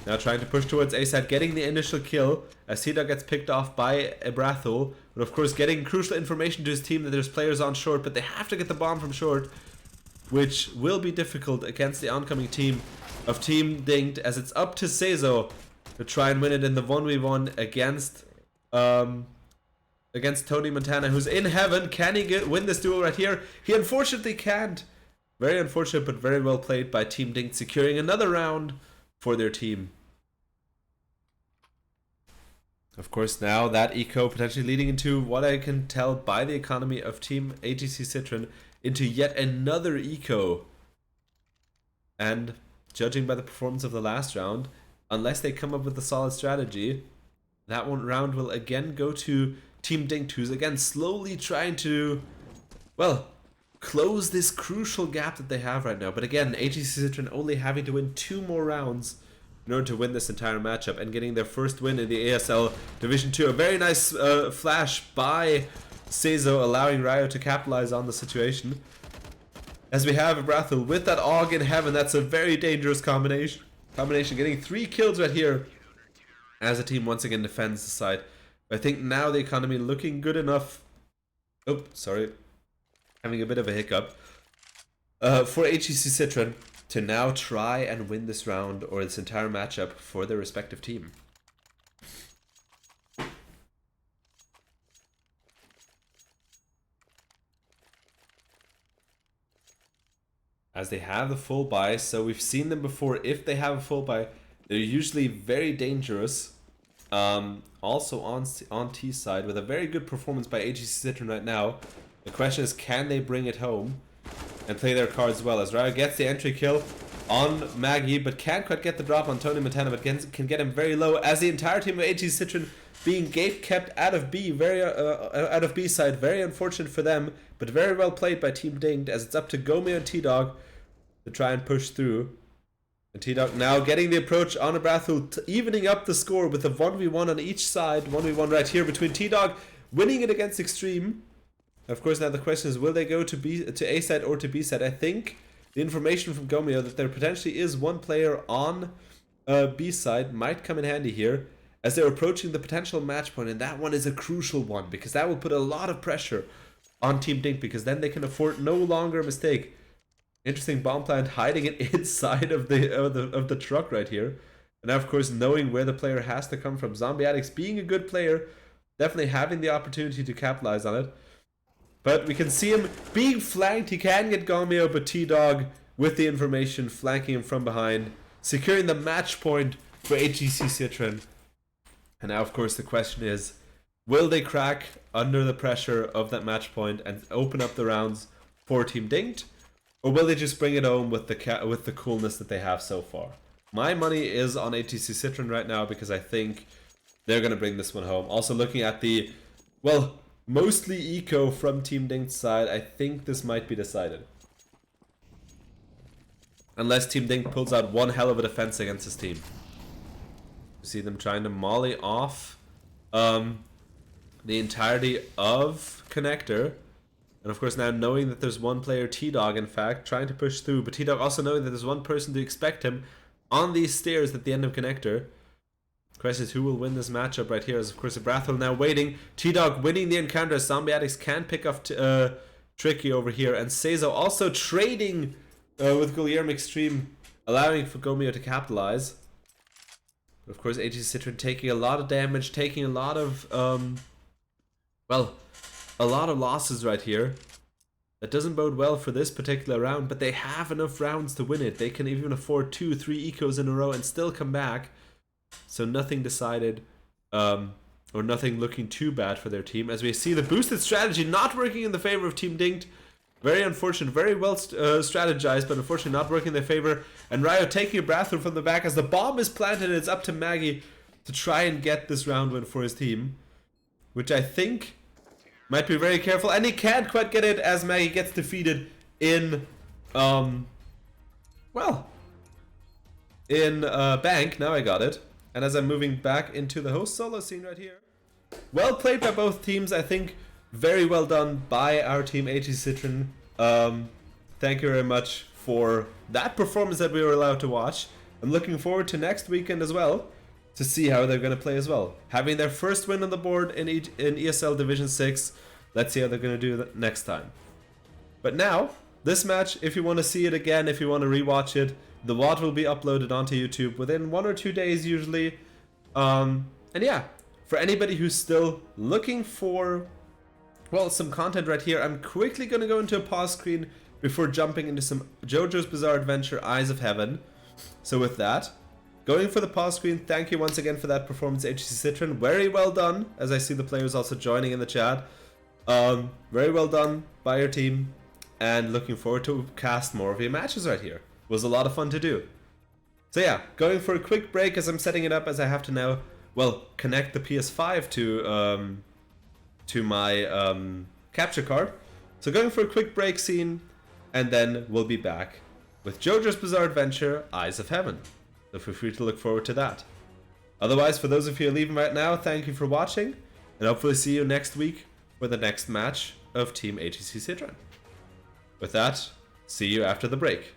S1: Now trying to push towards A side, getting the initial kill as T-Dog gets picked off by Abrathul. But of course getting crucial information to his team that there's players on short, but they have to get the bomb from short, which will be difficult against the oncoming team of Team DINKED, as it's up to Seizo to try and win it in the 1v1 against Tony Montana, who's in heaven. Can he win this duel right here? He unfortunately can't. Very unfortunate, but very well played by Team DINKED, securing another round for their team. Of course, now that eco potentially leading into what I can tell by the economy of Team AGC Citrin into yet another eco. And judging by the performance of the last round, unless they come up with a solid strategy, that one round will again go to Team DINKED, who's again slowly trying to, well, close this crucial gap that they have right now. But again, AGC Citrin only having to win 2 more rounds in order to win this entire matchup and getting their first win in the ESL Division 2. A very nice flash by Seizo, allowing Ryo to capitalize on the situation. As we have Abrathul with that AUG in heaven, that's a very dangerous combination. Getting 3 kills right here as the team once again defends the side. I think now the economy looking good enough. Oh, sorry. Having a bit of a hiccup. For AGC Citrin to now try and win this round or this entire matchup for their respective team. As they have the full buy, so we've seen them before. If they have a full buy, they're usually very dangerous. Also on T side with a very good performance by AGC Citrin right now. The question is, can they bring it home and play their cards well? As Ryo gets the entry kill on Maggie, but can't quite get the drop on Tony Montana, but can get him very low. As the entire team of AGC Citrin being gate kept out of B, out of B side, very unfortunate for them, but very well played by Team DINKED. As it's up to Gomeo and T-Dog to try and push through. And T-Dog now getting the approach on Abrathul, evening up the score with a 1v1 on each side. 1v1 right here between T-Dog winning it against Extreme. Of course, now the question is, will they go to A side or to B side? I think the information from Gomeo that there potentially is one player on B side might come in handy here as they're approaching the potential match point, and that one is a crucial one because that will put a lot of pressure on Team DINKED because then they can afford no longer a mistake. Interesting bomb plant hiding it inside of the truck right here. And now, of course, knowing where the player has to come from. Zombie Addicts being a good player, definitely having the opportunity to capitalize on it. But we can see him being flanked. He can get Gomeo, but T-Dog with the information, flanking him from behind, securing the match point for AGC Citrin. And now, of course, the question is, will they crack under the pressure of that match point and open up the rounds for Team DINKED? Or will they just bring it home with the coolness that they have so far? My money is on AGC Citrin right now because I think they're going to bring this one home. Also looking at the, well, mostly eco from Team DINKED's side, I think this might be decided. Unless Team DINKED pulls out one hell of a defense against his team. You see them trying to molly off the entirety of Connector. And of course now knowing that there's one player, T-Dog in fact, trying to push through. But T-Dog also knowing that there's one person to expect him on these stairs at the end of Connector. The question is, who will win this matchup right here? As of course Abrathul now waiting. T-Dog winning the encounter as Zombie Addicts can pick up Tricky over here. And Seizo also trading with Guillermo Extreme, allowing for Gomeo to capitalize. But of course AGC Citrin taking a lot of damage, taking a lot of, well, a lot of losses right here. That doesn't bode well for this particular round, but they have enough rounds to win it. They can even afford 2-3 ecos in a row and still come back. So nothing decided, or nothing looking too bad for their team. As we see the boosted strategy not working in the favor of Team DINKED. Very unfortunate, very well strategized, but unfortunately not working in their favor. And Ryo taking a Abrathul from the back as the bomb is planted, and it's up to Maggie to try and get this round win for his team. Which I think might be very careful, and he can't quite get it as Maggie gets defeated in, well, in Bank. Now I got it. And as I'm moving back into the host solo scene right here. Well played by both teams, I think. Very well done by our team, AGC Citrin. Thank you very much for that performance that we were allowed to watch. I'm looking forward to next weekend as well, to see how they're going to play as well. Having their first win on the board in ESL Division 6. Let's see how they're going to do that next time. But now, this match, if you want to see it again, if you want to rewatch it, the VOD will be uploaded onto YouTube within 1 or 2 days usually. And yeah, for anybody who's still looking for, well, some content right here, I'm quickly going to go into a pause screen before jumping into some JoJo's Bizarre Adventure Eyes of Heaven. So with that, going for the pause screen. Thank you once again for that performance, AGC Citrin. Very well done, as I see the players also joining in the chat. Very well done by your team, and looking forward to cast more of your matches right here. It was a lot of fun to do. So yeah, going for a quick break as I'm setting it up, as I have to now, well, connect the PS5 to my capture card. So going for a quick break scene, and then we'll be back with JoJo's Bizarre Adventure, Eyes of Heaven. So feel free to look forward to that. Otherwise, for those of you leaving right now, thank you for watching, and hopefully see you next week for the next match of Team AGC Citrin. With that, see you after the break.